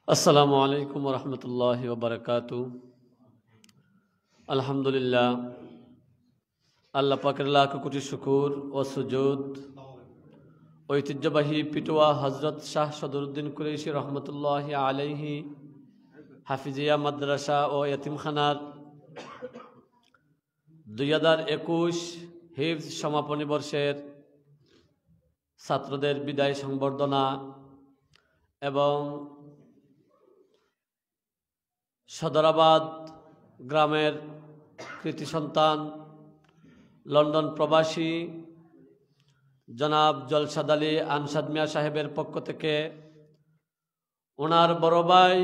আসসালামু আলাইকুম ওয়া রাহমাতুল্লাহি ওয়া বারাকাতুহু। আলহামদুলিল্লাহ, আল্লাহ পাকের লাখ কোটি শুকর ও সুজুদ ঐতিহ্যবাহী পিটুয়া হযরত শাহ সদরুদ্দিন কুরাইশি রহমতুল্লাহি আলাইহি হাফিজিয়া মাদ্রাসা ও এতিমখানার 2021 হিফজ সমাপনী বর্ষের ছাত্রদের বিদায় সংবর্ধনা এবং সদরাবাদ গ্রামের কৃতি সন্তান লন্ডন প্রবাসী জনাব জলসাদ আলী আনসাদ মিয়া সাহেবের পক্ষ থেকে ওনার বড় ভাই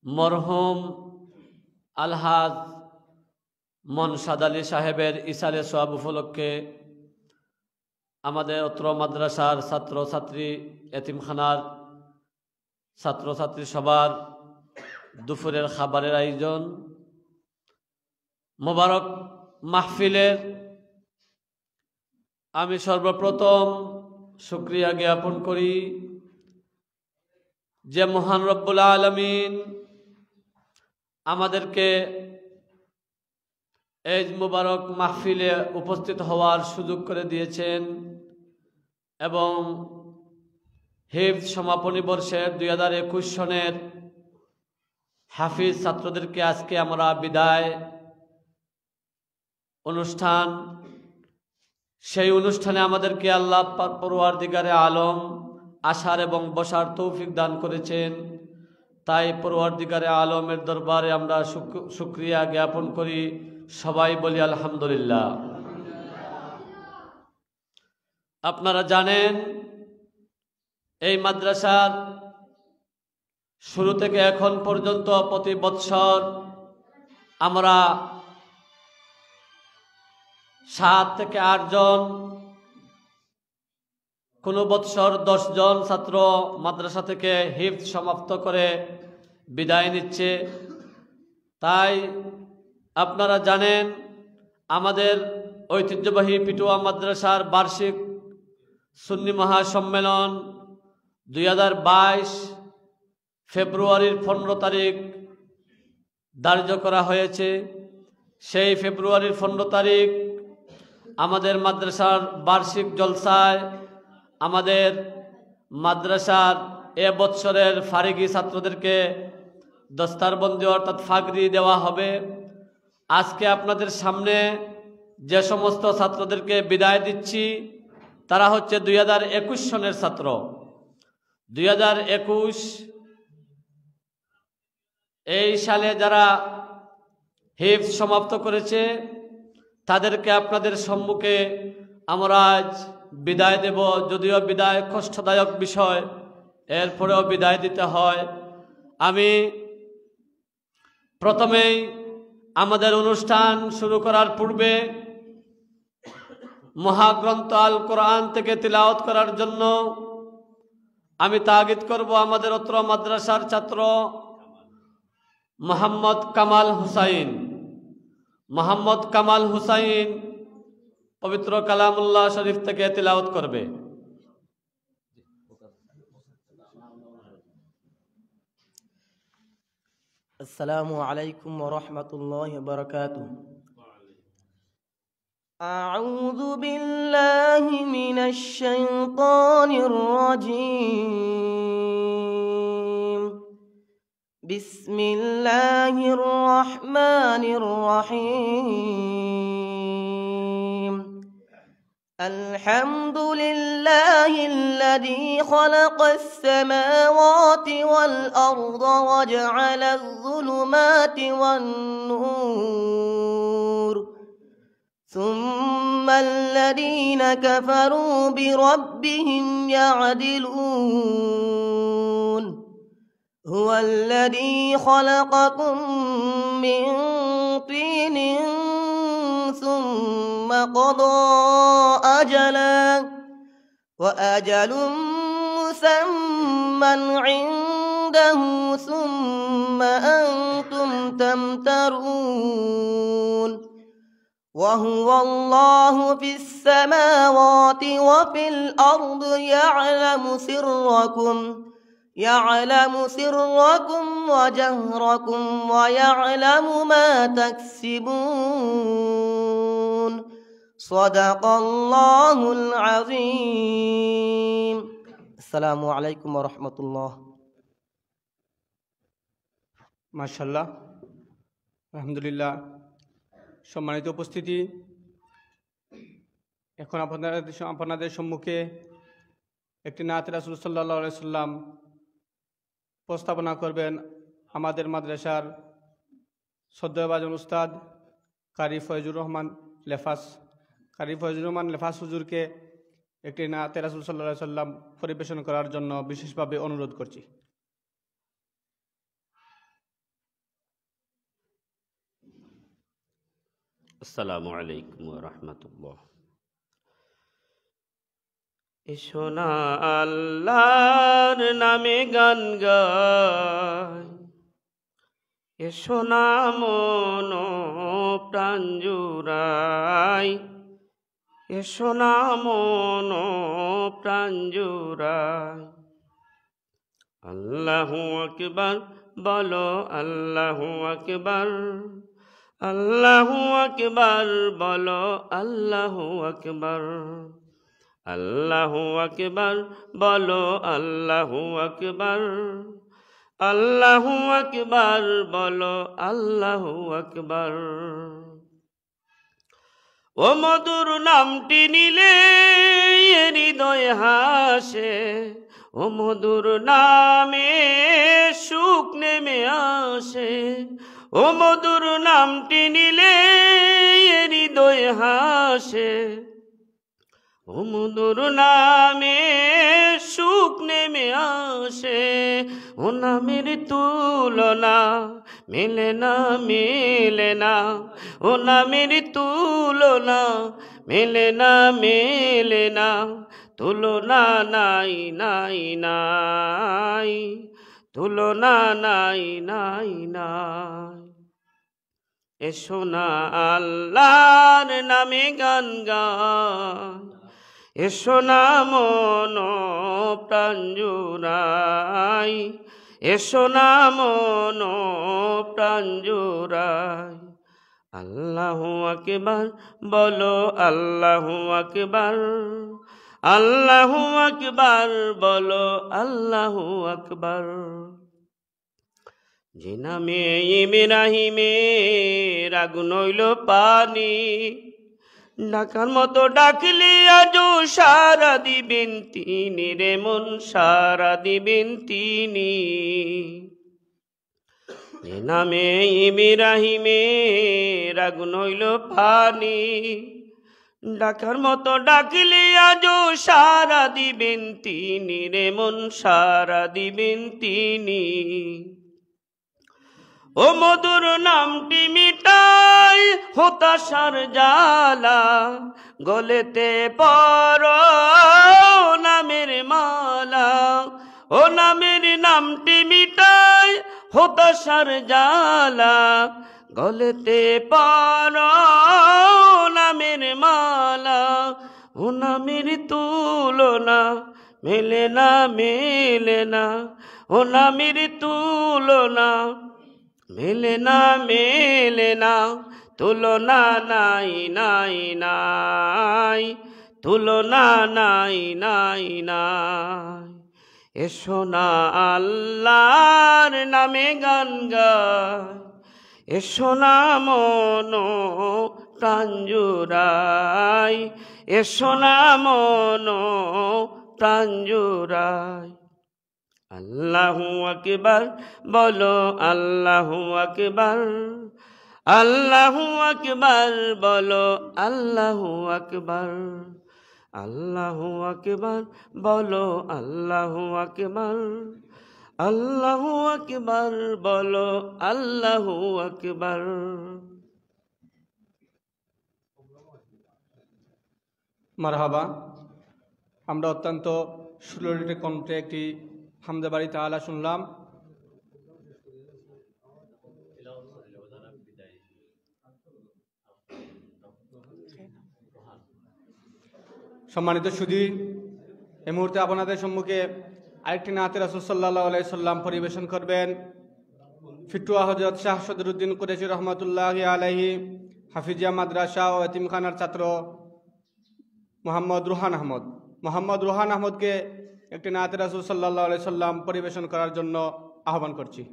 মরহুম আলহাজ মনসাদ আলী সাহেবের ইসালে সোয়াব উপলক্ষে আমাদের অত্র মাদ্রাসার ছাত্রছাত্রী এতিমখানার ছাত্রছাত্রী সবার দুপুরের খাবারের আয়োজন। মোবারক মাহফিলের আমি সর্বপ্রথম শুকরিয়া জ্ঞাপন করি যে মহান রব্বুল আলামিন আমাদেরকে এই মোবারক মাহফিলে উপস্থিত হওয়ার সুযোগ করে দিয়েছেন এবং হিফজ সমাপনী বর্ষের 2021 সনের হাফিজ ছাত্রদেরকে আজকে আমরা বিদায় অনুষ্ঠান, সেই অনুষ্ঠানে আমাদেরকে আল্লাহ পরওয়ারদিগারে আলম আসার এবং বসার তৌফিক দান করেছেন। তাই পরওয়ারদিগারে আলমের দরবারে আমরা শুকরিয়া জ্ঞাপন করি। সবাই বলি আলহামদুলিল্লাহ। আপনারা জানেন এই মাদ্রাসার শুরু থেকে এখন পর্যন্ত প্রতি বৎসর আমরা 7 থেকে 8 জন, কোনো বৎসর 10 জন ছাত্র মাদ্রাসা থেকে হিফজ সমাপ্ত করে বিদায় নিচ্ছে। তাই আপনারা জানেন আমাদের ঐতিহ্যবাহী পিটুয়া মাদ্রাসার বার্ষিক সুন্নি মহাসম্মেলন 2022 ফেব্রুয়ারির 15 তারিখ ধার্য করা হয়েছে। সেই ফেব্রুয়ারির 15 তারিখ আমাদের মাদ্রাসার বার্ষিক জলসায় আমাদের মাদ্রাসার এ বৎসরের ফারিগি ছাত্রদেরকে দস্তারবন্দি অর্থাৎ ফাগরি দেওয়া হবে। আজকে আপনাদের সামনে যে সমস্ত ছাত্রদেরকে বিদায় দিচ্ছি তারা হচ্ছে 2021 সনের ছাত্র। 2021 এই সালে যারা হিফজ সমাপ্ত করেছে তাদেরকে আপনাদের সম্মুখে আমরা আজ বিদায় দেব। যদিও বিদায় কষ্টদায়ক বিষয়, এরপরেও বিদায় দিতে হয়। আমি প্রথমেই আমাদের অনুষ্ঠান শুরু করার পূর্বে মহাগ্রন্থ আল কোরআন থেকে তিলাওয়াত করার জন্য আমি তাগিদ করব আমাদের অত্র মাদ্রাসার ছাত্র মোহাম্মদ কামাল হুসাইন। মোহাম্মদ কামাল হুসাইন পবিত্র কালামুল্লাহ শরীফ থেকে তিলাওয়াত করবে। আসসালামু আলাইকুম ওয়া রাহমাতুল্লাহি ওয়া বারাকাতুহু। আউযু বিল্লাহি মিনাশ শাইতানির রাজীম। বিসমিল্লাহির রহমানির রহিম। আলহামদুলিল্লাহিল্লাযী খালাকাস সামাওয়াতি ওয়াল আরদা ওয়া জাআলায যুলুমাতি ওয়ান নূর সুম্মাল লাযীনা কাফারু বিরাব্বিহিম ইয়া'দিলুন। হুয়াল্লাযী খালাকাকুম মিন তিনিন সুম্মা ক্বাদা আজালান ওয়া আজালুম মুসাম্মান ইনদাহু সুম্মা আনতুম তামতারুন। وهو الله في السماوات وفي الأرض يعلم سركم وجهركم ويعلم ما تكسبون صدق الله العظيم السلام عليكم ورحمة الله মাশাআল্লাহ আলহামদুলিল্লাহ। সম্মানিত উপস্থিতি, এখন আপনাদের সম্মুখে একটি নাত রাসূল সাল্লাল্লাহু আলাইহি সাল্লাম উপস্থাপনা করবেন আমাদের মাদ্রাসার শ্রদ্ধেয়ভাজন উস্তাদ কারি ফয়জুর রহমান লেফাস হুজুরকে একটি নাত রাসূল সাল্লাল্লাহু আলাইহি সাল্লাম পরিবেশন করার জন্য বিশেষভাবে অনুরোধ করছি। আসসালামু আলাইকুম ওয়া রাহমাতুল্লাহ। এসো না আল্লাহর নামে গান গাই, এসো না মন প্রাণ জুড়াই, এসো না মন প্রাণ জুড়াই। আল্লাহু আকবার বলো, আল্লাহু আকবার, আল্লাহু আকবার বলো, আল্লাহু আকবার, আল্লাহু আকবার বলো, আল্লাহু আকবার, আল্লাহু আকবার বলো, আল্লাহু আকবার। ও মধুর নামটি নিলে হৃদয় হাসে, ও মধুর নামে সুখ নেমে আসে, ও মধুর নামটি নিলে হৃদয় হাসে, ও মধুর নামে সুখ নেমে আসে। ও নামের তুলনা মেলে না, মেলে না, ও নামের তুলনা মেলে না, মেলে না, তুলনা নাই নাই নাই, তুলনা নাই নাই নাই। এসো না আল্লাহর নামে গান গাই, এসো না মন প্রাণ জুড়াই, এসো না মন প্রাণ জুড়াই। আল্লাহু আকবার বলো, আল্লাহু আকবার, আল্লাহু আকবার বলো, আল্লাহু আকবার। যে নামে ইব্রাহিমের আগুন হইল পানি, ডাকার মতো ডাকলে আজও সারা দিবেন তিনি রে মন, সারা দিবেন তিনি। যে নামে ইব্রাহিমের আগুন হইল পানি, ডাকার মতো ডাকলে আজও সারা দিবেন তিনি রে মন, সারা দিবেন তিনি। ও মধুর নামটি মিটাই হতাশার জ্বালা, গলেতে পরো নামের মালা, ও নামের নামটি মিটাই হতাশার জ্বালা, গলেতে পরো নামের মালা। ও নামের তুলনা মেলে না, মেলে না, ও নামের তুলনা মেলে না, মেলে না, তুলনা নাই নাই নাই, তুলনা নাই নাই নাই। এসো না আল্লাহর নামে গান গাই, এসো না মন প্রাণ জুড়াই, এসো না মন প্রাণ জুড়াই। আল্লাহু আকবার বলো, আল্লাহু আকবার, আল্লাহু আকবার বলো, আল্লাহু আকবার, আল্লাহু আকবার বলো, আল্লাহু আকবার, আল্লাহু আকবার বলো, আল্লাহু আকবার। মারহাবা। আমরা অত্যন্ত সুললিত কণ্ঠে একটি হামদে বাড়ি তাআলা শুনলাম। সম্মানিত সুধী, এই মুহূর্তে আপনাদের সম্মুখে আরেকটি নাতে রাসূল সাল্লাল্লাহু আলাইহি সাল্লাম পরিবেশন করবেন ফিটুয়া হযরত শাহ সদরুদ্দিন কুরেশি রহমাতুল্লাহি আলাইহি হাফিজিয়া মাদ্রাসা ও এতিমখানার ছাত্র মোহাম্মদ রুহান আহমদকে একটি নাতে রাসূল সাল্লাল্লাহু আলাইহি সাল্লাম পরিবেশন করার জন্য আহ্বান করছি।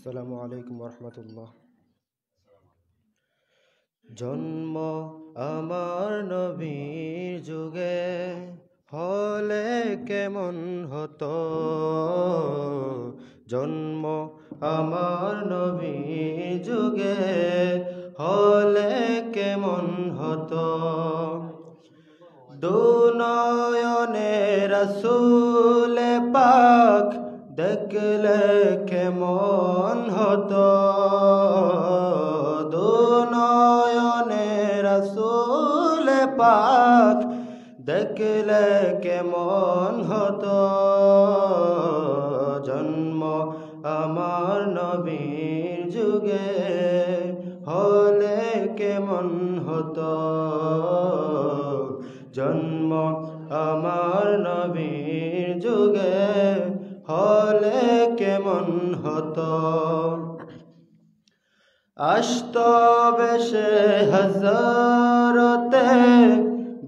আসসালামু আলাইকুম রহমতুল্লাহ। জন্ম আমার নবীর যুগে হলে কেমন হতো, জন্ম আমার নবীর যুগে হলে কেমন হতো, দুনয়নে রাসূল পাক দেখলে কেমন হতো, দুনয়নে রাসূল পাক দেখলে কেমন হতো, জন্ম আমার নবীর যুগে হলে কেমন হতো, জন্ম আমার নবীর যুগে হলে কেমন হতো, আসত বেশে হযরতে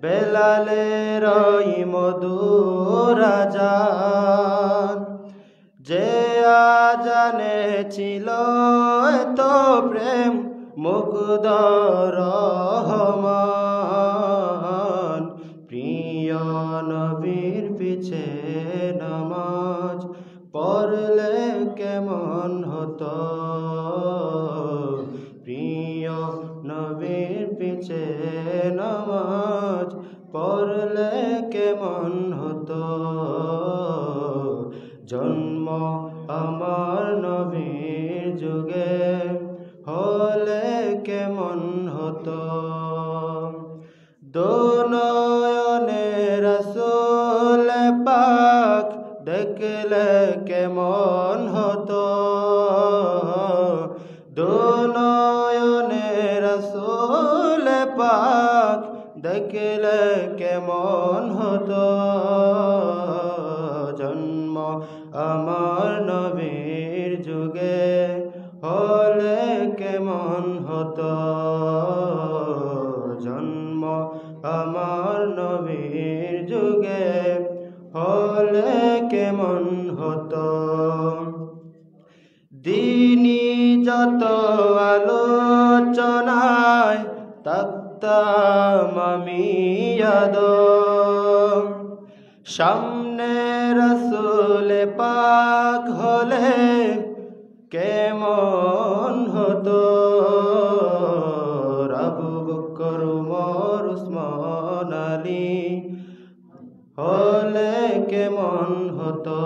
বেলালের ওই মধুর আযান, যে আযানে ছিল এত প্রেম মুগ্ধ রহমান, প্রিয় নবীর পিছে নামাজ পড়লে কেমন হতো, প্রিয় নবীর পিছে নামাজ পড়লে কেমন হতো, জন্ম আমার নবীর যুগে হলে কেমন হতো, দুনয়নে রাসূল পাক দেখলে কেমন হতো, দুনয়নে রাসূল পাক দেখলে কেমন হতো, জন্ম আমার নবীর যুগে হলে কেমন হতো, জন্ম আমার নবীর যুগে হলে কেমন হতো, দিনী যত আলোচনায় থাকতাম আমি আদম, সামনে রাসূল পাক হলে কেমন হতো, আবু বকর উমর উসমান আলী হলে কেমন হতো,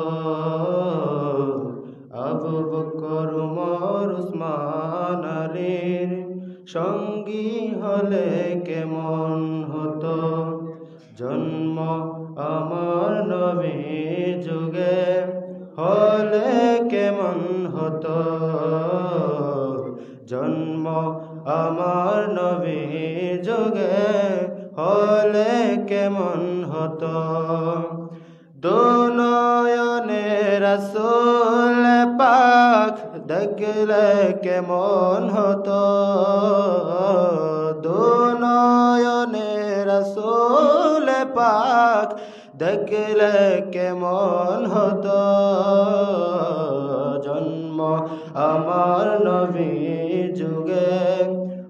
আবু বকর উমর উসমান আলীর সঙ্গী হলে কেমন হতো, জন্ম আমার নবীর যুগে হলে কেমন হতো, জন্ম আমার নবীর যুগে হলে কেমন হতো, দুনয়নে রাসূল পাক দেখলে কেমন হতো, দুনয়নে রাসূল পাক দেখলে কেমন হতো, জন্ম আমার নবীর যুগে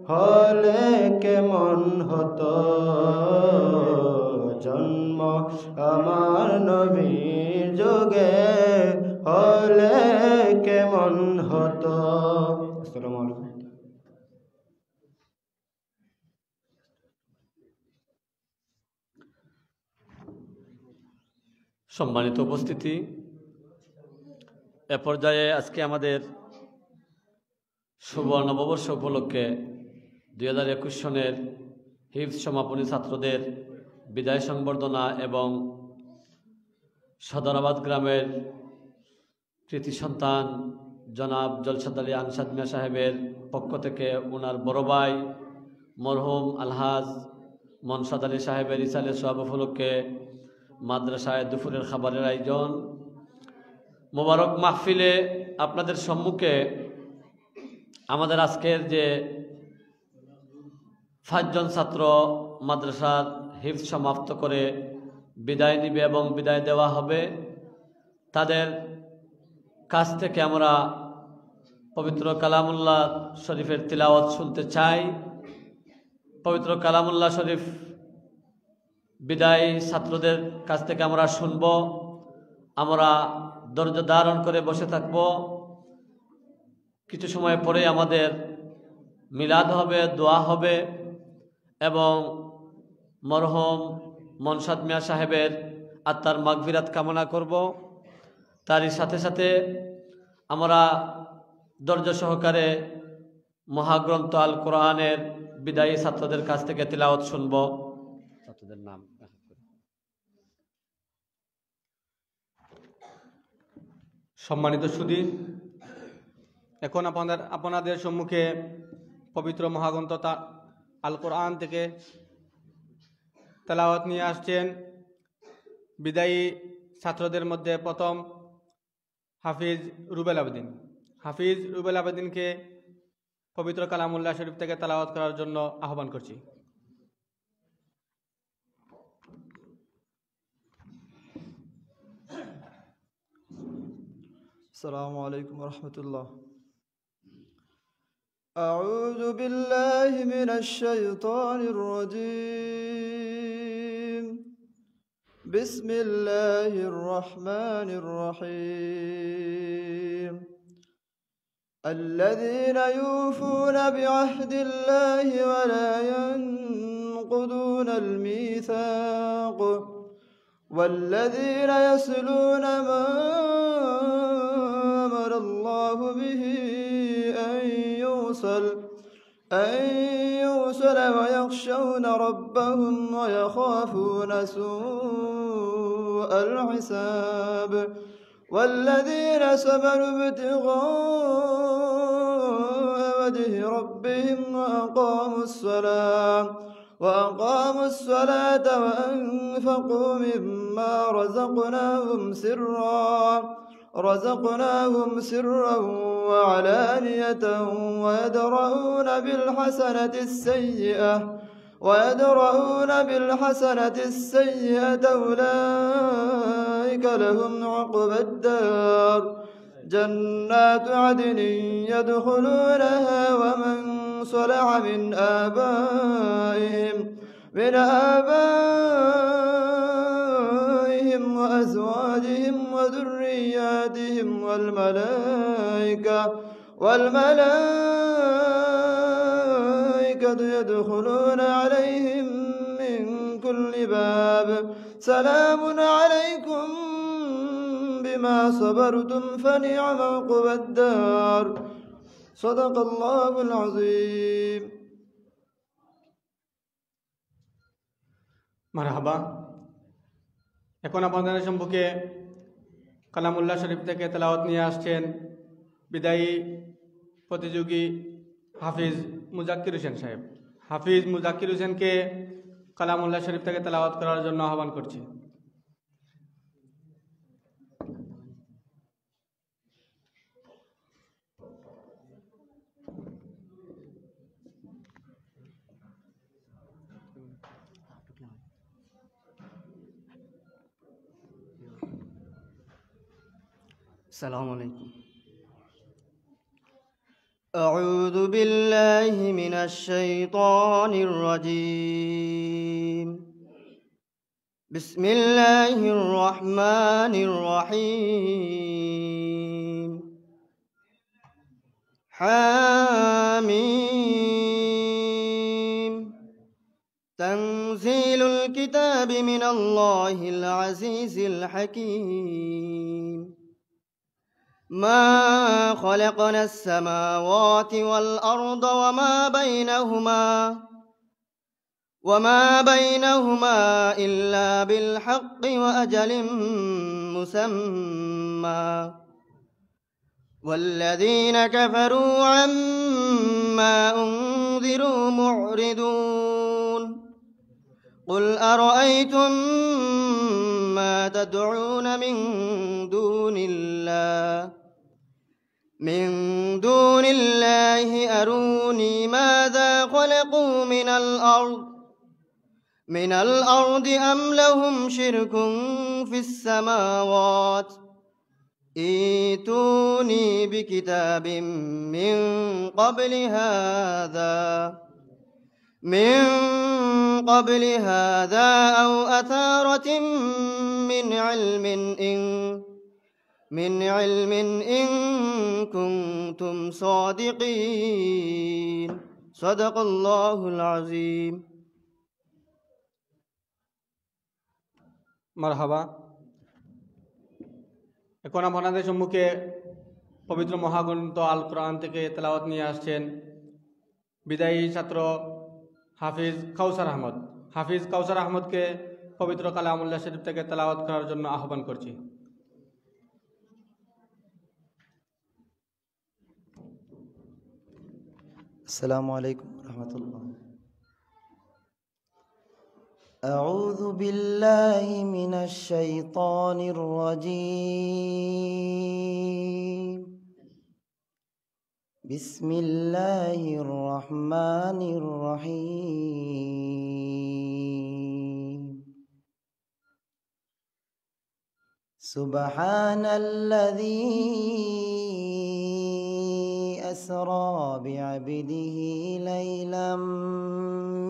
হলে কেমন হতো, জন্ম আমার নবীর যুগে হলে কেমন হতো। আসসালামু আলাইকুম। সম্মানিত উপস্থিতি, এ পর্যায়ে আজকে আমাদের শুভ নববর্ষ উপলক্ষে 2021 সনের হিফজ সমাপনী ছাত্রদের বিদায় সংবর্ধনা এবং সদরাবাদ গ্রামের কৃতি সন্তান জনাব জলসাদ আলী আনসাদ মিয়া সাহেবের পক্ষ থেকে ওনার বড় ভাই মরহুম আলহাজ মনসাদ আলী সাহেবের ইসালে সোয়াব উপলক্ষে মাদ্রাসায় দুপুরের খাবারের আয়োজন। মোবারক মাহফিলে আপনাদের সম্মুখে আমাদের আজকের যে 5 জন ছাত্র মাদ্রাসার হিফজ সমাপ্ত করে বিদায় নিবে এবং বিদায় দেওয়া হবে, তাদের কাছ থেকে আমরা পবিত্র কালামুল্লাহ শরীফের তিলাওয়াত শুনতে চাই। পবিত্র কালামুল্লাহ শরীফ বিদায় ছাত্রদের কাছ থেকে আমরা শুনব। আমরা ধৈর্য ধারণ করে বসে থাকব। কিছু সময় পরে আমাদের মিলাদ হবে, দোয়া হবে এবং মরহুম মনসাদ মিয়া সাহেবের আত্মার মাগফিরাত কামনা করব। তারই সাথে সাথে আমরা ধৈর্য সহকারে মহাগ্রন্থ আল কোরআনের বিদায়ী ছাত্রদের কাছ থেকে তিলাওয়াত শুনব। ছাত্রদের নাম সম্মানিত সুধী, এখন আপনাদের সম্মুখে পবিত্র মহাগ্রন্থ আল কোরআন থেকে তেলাওয়াত নিয়ে আসছেন বিদায়ী ছাত্রদের মধ্যে প্রথম হাফিজ রুবেল আবেদিন। হাফিজ রুবেল আবেদিনকে পবিত্র কালামুল্লাহ শরীফ থেকে তেলাওয়াত করার জন্য আহ্বান করছি। السلام عليكم ورحمة الله. أعوذ بالله من الشيطان الرجيم. بسم الله الرحمن الرحيم. الذين يوفون بعهد الله ولا ينقضون الميثاق والذين يصلون ما أمر الله به أن يوصل ويخشون ربهم ويخافون سوء الحساب والذين صبروا ابتغاء وجه ربهم وأقاموا الصلاة وأنفقوا مما رزقناهم سرا وعلانية ويدرؤون بالحسنة السيئة أولئك لهم عقبى الدار جنات عدن يدخلونها ومن صلح من آبائهم وأزواجهم وذرياتهم والملائكة يدخلون عليهم من كل باب سلام عليكم بما صبرتم فنعم عقبى الدار صدق الله العظيم. মারহাবা। এখন আপনাদের সম্মুখে কালামুল্লাহ শরীফ থেকে তেলাওয়াত নিয়ে আসছেন বিদায়ী প্রতিযোগী হাফিজ মুজাক্কির হোসেন সাহেব। হাফিজ মুজাক্কির হোসেনকে কালামুল্লাহ শরীফ থেকে তেলাওয়াত করার জন্য আহ্বান করছি। السلام عليكم. أعوذ بالله من الشيطان الرجيم. بسم الله الرحمن الرحيم. حاميم. تنزيل الكتاب من الله العزيز الحكيم. ما خلقنا السماوات والأرض وما بينهما إلا بالحق وأجل مسمى والذين كفروا عما أنذروا معرضون قل أرأيتم ما تدعون من دون الله أروني ماذا خلقوا من الأرض أم لهم شرك في السماوات ائتوني بكتاب من قبل هذا أو أثارة من علم إن كنتم صادقين صدق الله العظيم মারহাবা। এখন আপনাদের সম্মুখে পবিত্র মহাগ্রন্থ আল কোরআন থেকে তেলাওয়াত নিয়ে আসছেন বিদায়ী ছাত্র হাফিজ কাউসার আহমদ। হাফিজ কাউসার আহমদকে পবিত্র কালামুল্লাহ শরীফ থেকে তেলাওয়াত করার জন্য আহ্বান করছি। আসসালামু আলাইকুম রাহমাতুল্লাহ। أعوذ بالله من الشيطان الرجيم بسم الله الرحمن الرحيم سبحان الذي أسرى بعبده ليلا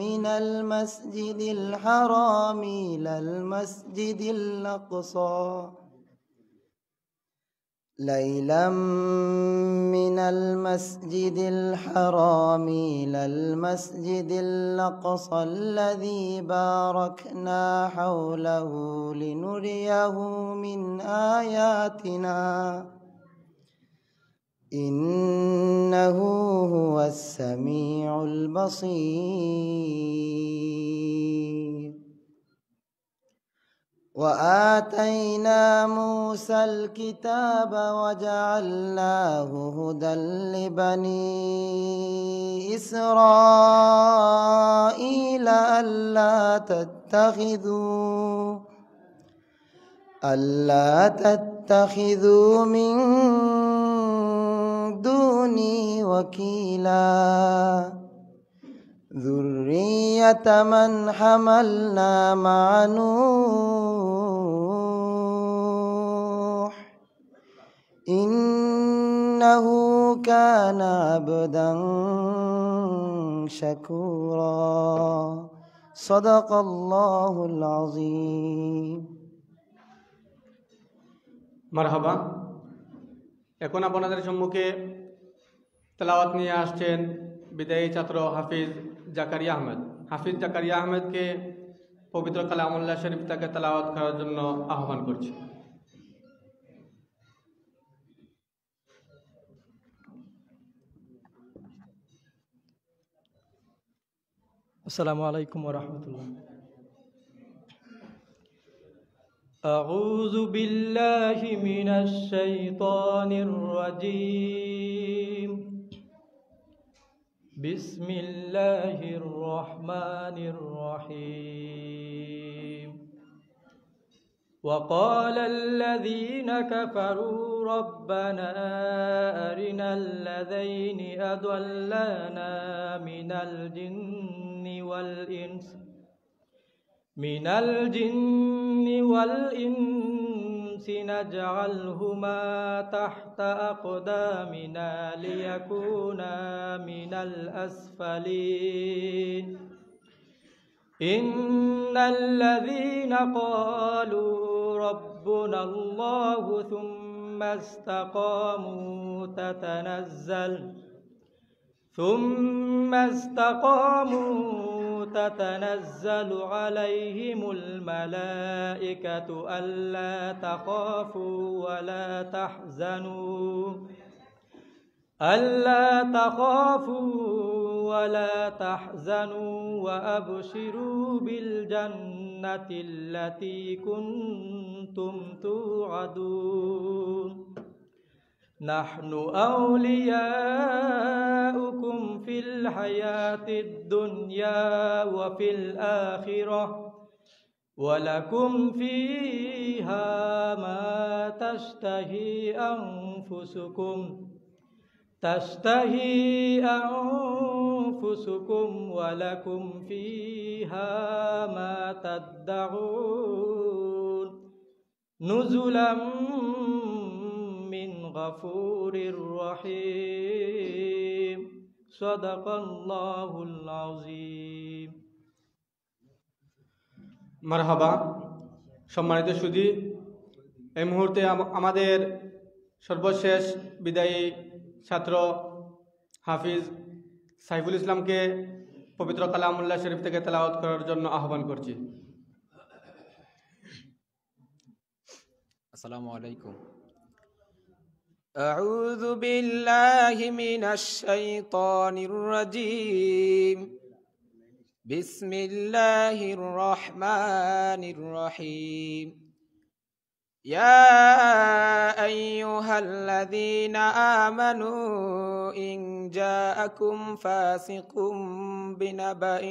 من المسجد الحرام إلى المسجد الأقصى ليلا من المسجد الحرام إلى المسجد الأقصى الذي باركنا حوله لنريه من آياتنا إنه هو السميع البصير وآتينا موسى الكتاب وجعلناه هدى لبني إسرائيل ألا تتخذوا من دوني وكيلا ذرية من حملنا مع نوح إنه كان عبدا شكورا صدق الله العظيم মারহাবা। এখন আপনাদের সম্মুখে তেলাওয়াত নিয়ে আসছেন বিদায়ী ছাত্র হাফিজ জাকারিয়া আহমেদ। হাফিজ জাকারিয়া আহমেদকে পবিত্র কালামুল্লাহ শরীফ থেকে তেলাওয়াত করার জন্য আহ্বান করছি। আসসালামু আলাইকুম ওয়া রাহমাতুল্লাহ। أعوذ بالله من الشيطان الرجيم بسم الله الرحمن الرحيم وقال الذين كفروا ربنا أرنا الذين أضلانا من الجن والإنس نجعلهما تحت أقدامنا ليكونا من الأسفلين إن الذين قالوا ربنا الله ثم استقاموا تتنزل عليهم الملائكة ألا تخافوا ولا تحزنوا وأبشروا بالجنة التي كنتم توعدون نحن أولياؤكم في الحياة الدنيا وفي الآخرة ولكم فيها ما تشتهي أنفسكم ولكم فيها ما تدعون نزلا من غفور رحيم صدق الله العظيم মারহাবা। সম্মানিত সুধী, এই মুহূর্তে আমাদের সর্বশেষ বিদায়ী ছাত্র হাফিজ সাইফুল ইসলামকে পবিত্র কালামুল্লাহ শরীফ থেকে তেলাওয়াত করার জন্য আহ্বান করছি। আসসালামু আলাইকুম। أعوذ بالله من الشيطان الرجيم بسم الله الرحمن الرحيم يا أيها الذين آمنوا إن جاءكم فاسق بنبأ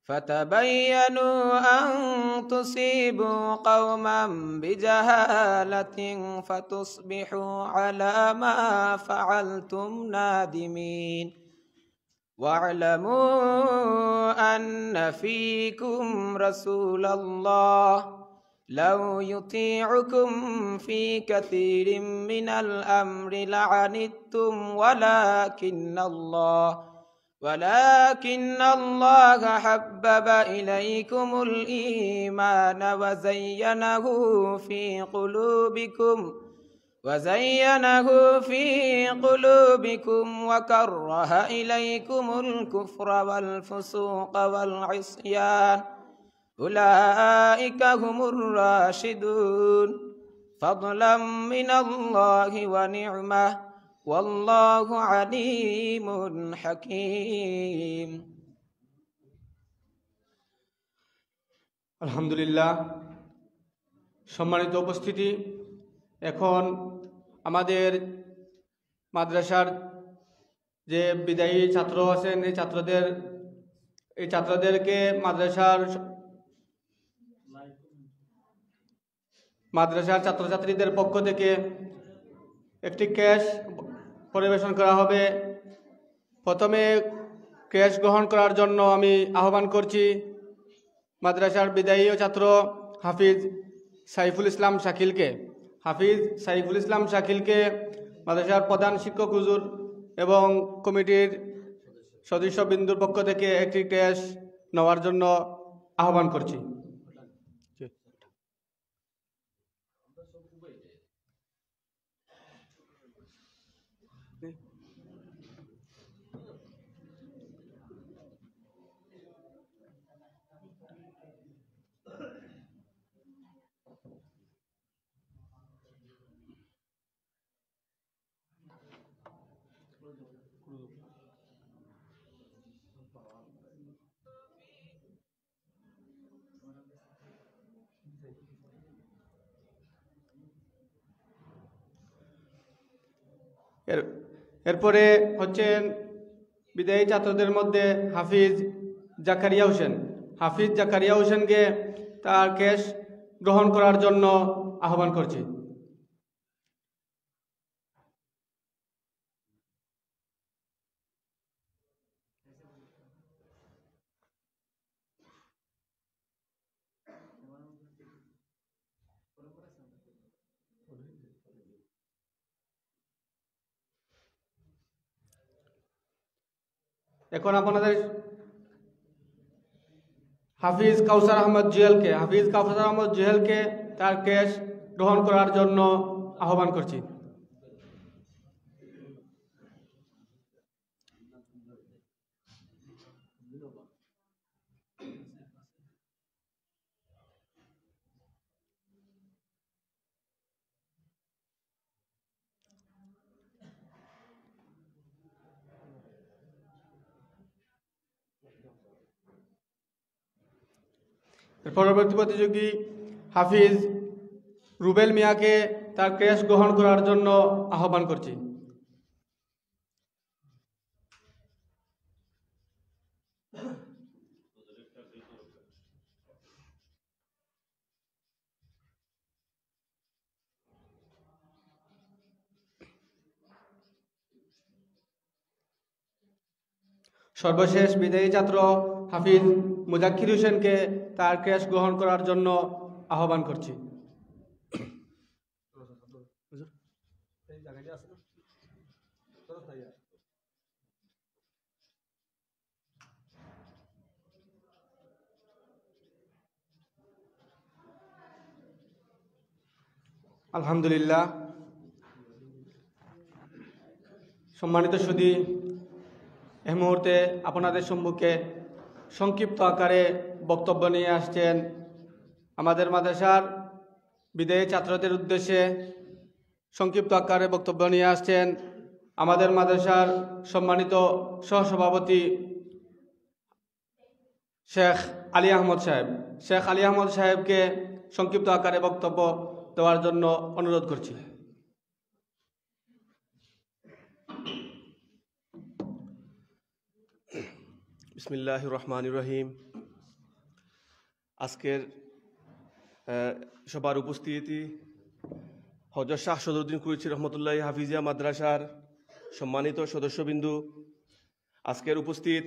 فتبينوا أن تصيبوا قوما بجهالة فتصبحوا على ما فعلتم نادمين واعلموا أن فيكم رسول الله لو يطيعكم في كثير من الأمر لعنتم ولكن الله حبب إليكم الإيمان وزينه في قلوبكم وكره إليكم الكفر والفسوق والعصيان أولئك هم الراشدون فضلا من الله ونعمة والله عليم حكيم আলহামদুলিল্লাহ। সম্মানিত উপস্থিতি, এখন আমাদের মাদ্রাসার যে বিদায়ী ছাত্র আছেন এই ছাত্রদেরকে মাদ্রাসার ছাত্রছাত্রীদের পক্ষ থেকে একটি ক্যাশ পরিবেশন করা হবে। প্রথমে ক্যাশ গ্রহণ করার জন্য আমি আহ্বান করছি মাদ্রাসার বিদায়ী ছাত্র হাফিজ সাইফুল ইসলাম শাকিলকে মাদ্রাসার প্রধান শিক্ষক হুজুর এবং কমিটির সদস্যবৃন্দুর পক্ষ থেকে একটি ক্যাশ নেওয়ার জন্য আহ্বান করছি। এরপরে হচ্ছেন বিদায়ী ছাত্রদের মধ্যে হাফিজ জাকারিয়া হোসেনকে তার ক্যাশ গ্রহণ করার জন্য আহ্বান করছি। এখন আপনাদের হাফিজ কাউসার আহমদ জুয়েলকে তার ক্যাশ গ্রহণ করার জন্য আহ্বান করছি। পরবর্তী প্রতিযোগী হাফিজ রুবেল মিয়াকে তার ক্রেশ গ্রহণ করার জন্য আহ্বান করছি। সর্বশেষ বিদায়ী ছাত্র হাফিজ মুজাক্কির হোসেনকে তার ক্রেশ গ্রহণ করার জন্য আহ্বান করছি। আলহামদুলিল্লাহ। সম্মানিত সুধী, এই মুহূর্তে আপনাদের সম্মুখে সংক্ষিপ্ত আকারে বক্তব্য নিয়ে আসছেন আমাদের মাদ্রাসার বিদায়ী ছাত্রদের উদ্দেশ্যে সংক্ষিপ্ত আকারে বক্তব্য নিয়ে আসছেন আমাদের মাদ্রাসার সম্মানিত সহসভাপতি শেখ আলী আহমদ সাহেব। শেখ আলী আহমদ সাহেবকে সংক্ষিপ্ত আকারে বক্তব্য দেওয়ার জন্য অনুরোধ করছি। বিসমিল্লাহির রহমানির রহিম। আজকের সবার উপস্থিতি হযরত শাহ সদরুদ্দিন কুরেশি রহমতুল্লাহ হাফিজিয়া মাদ্রাসার সম্মানিত সদস্যবিন্দু, আজকের উপস্থিত